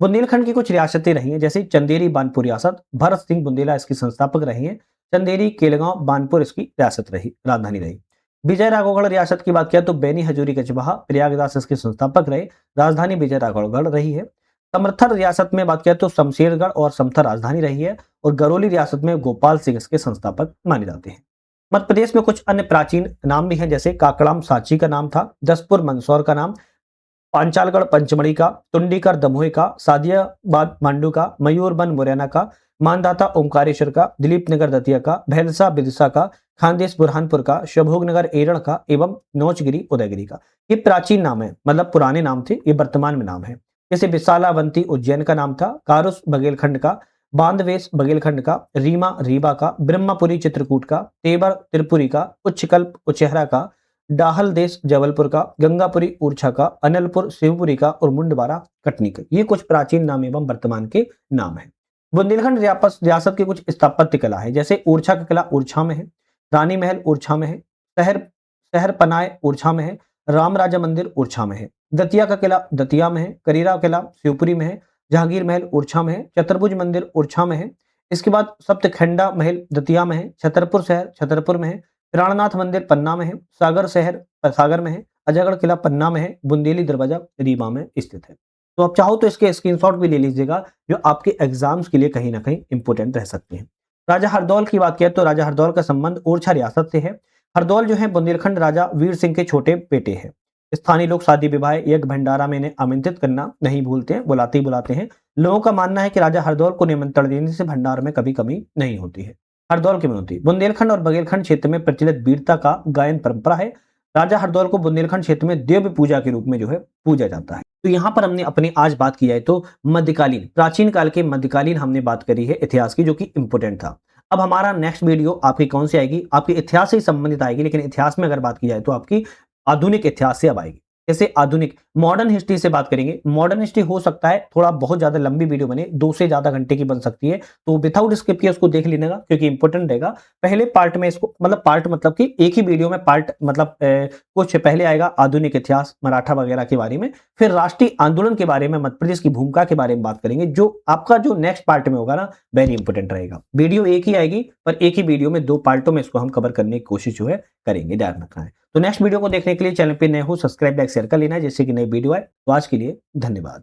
बुंदेलखंड की कुछ रियासतें रही हैं, जैसे चंदेरी बानपुर रियासत। भरत सिंह बुंदेला इसकी संस्थापक रही हैं। चंदेरी, केलगांव, बानपुर इसकी राजधानी रही। विजय राघवगढ़ रियासत की बात किया तो बेनी हजूरी कचबहा प्रयागदास इसके संस्थापक रहे। राजधानी विजय राघवगढ़ रही है। समर्थर रियासत में बात किया तो शमशेरगढ़ और समथर राजधानी रही है और गरौली रियासत में गोपाल सिंह इसके संस्थापक माने जाते हैं। मध्य प्रदेश में कुछ अन्य प्राचीन नाम भी हैं, जैसे काकड़ाम सांची का नाम था, जसपुर मंदसौर का नाम, पांचालगढ़ पंचमढ़ी का, टुंडीकर दमोह का, सादियाबाद मांडू का, मयूरबन मुरैना का, मानदाता ओमकारेश्वर का, दिलीप नगर दतिया का, भैलसा बिरसा का, खानदेश बुरहानपुर का, शभोगनगर एरण का एवं नौचगिरी उदयगिरी का। ये प्राचीन नाम है, मतलब पुराने नाम थे, ये वर्तमान में नाम है। जैसे विशालावंती उज्जैन का नाम था, कारुस बघेलखंड का, बांधवेश बघेलखंड का, रीमा रीवा का, ब्रह्मपुरी चित्रकूट का, तेबर त्रिपुरी का, उच्चकल्प उचेहरा का, डाहल देश जबलपुर का, गंगापुरी ऊर्छा का, अनलपुर शिवपुरी का और मुंडवारा कटनी का। ये कुछ प्राचीन नाम एवं वर्तमान के नाम है। बुंदेलखंड रियासत की कुछ स्थापत्य कला है, जैसे ऊर्छा की कला ऊर्छा में है, रानी महल ऊर्छा में है, शहर पनाय ऊर्छा में है, राम राजा मंदिर ऊर्छा में है, दतिया का किला दतिया में है, करीरा किला शिवपुरी में है, जहांगीर महल ऊर्छा में है, चतुर्भुज मंदिर ऊर्छा में है। इसके बाद सप्तखंडा महल दतिया में है, छतरपुर शहर छतरपुर में है, प्राणनाथ मंदिर पन्ना में है, सागर शहर सागर में है, अजयगढ़ किला पन्ना में है, बुंदेली दरवाजा रीवा में स्थित है। तो आप चाहो तो इसके स्क्रीनशॉट भी ले लीजिएगा, जो आपके एग्जाम्स के लिए कहीं ना कहीं इंपोर्टेंट रह सकते हैं। राजा हरदौल की बात किया तो राजा हरदौल का संबंध ओरछा रियासत से है। हरदौल जो है बुंदेलखंड राजा वीर सिंह के छोटे बेटे हैं। स्थानीय लोग शादी विवाह यज्ञ भंडारा में इन्हें आमंत्रित करना नहीं भूलते हैं, बुलाते ही बुलाते हैं। लोगों का मानना है कि राजा हरदौल को निमंत्रण देने से भंडार में कभी कमी नहीं होती है। हरदौल की मनौती बुंदेलखंड और बघेलखंड क्षेत्र में प्रचलित वीरता का गायन परंपरा है। राजा हरदौल को बुंदेलखंड क्षेत्र में देव पूजा के रूप में जो है पूजा जाता है। तो यहाँ पर हमने अपनी आज बात की जाए तो मध्यकालीन प्राचीन काल के मध्यकालीन हमने बात करी है इतिहास की, जो कि इंपोर्टेंट था। अब हमारा नेक्स्ट वीडियो आपकी कौन सी आएगी? आपकी इतिहास से संबंधित आएगी, लेकिन इतिहास में अगर बात की जाए तो आपकी आधुनिक इतिहास से अब आएगी। जैसे आधुनिक मॉडर्न हिस्ट्री से बात करेंगे। मॉडर्न हिस्ट्री हो सकता है थोड़ा बहुत ज्यादा लंबी वीडियो बने, 2 से ज्यादा घंटे की बन सकती है, तो विदाउट स्किप किए उसको देख लेने का, क्योंकि इंपॉर्टेंट रहेगा। पहले पार्ट में इसको मतलब पार्ट मतलब कि एक ही वीडियो में पार्ट मतलब कुछ पहले आएगा आधुनिक इतिहास मराठा वगैरह के बारे में, फिर राष्ट्रीय आंदोलन के बारे में, मध्य प्रदेश की भूमिका के बारे में बात करेंगे। जो आपका जो नेक्स्ट पार्ट में होगा ना, वेरी इंपॉर्टेंट रहेगा। वीडियो एक ही आएगी, पर एक ही वीडियो में 2 पार्टों में इसको हम कवर करने की कोशिश जो है करेंगे, ध्यान रखना है। तो नेक्स्ट वीडियो को देखने के लिए चैनल पे नए हो, सब्सक्राइब लाइक शेयर कर लेना है, जैसे कि नई वीडियो आए। तो आज के लिए धन्यवाद।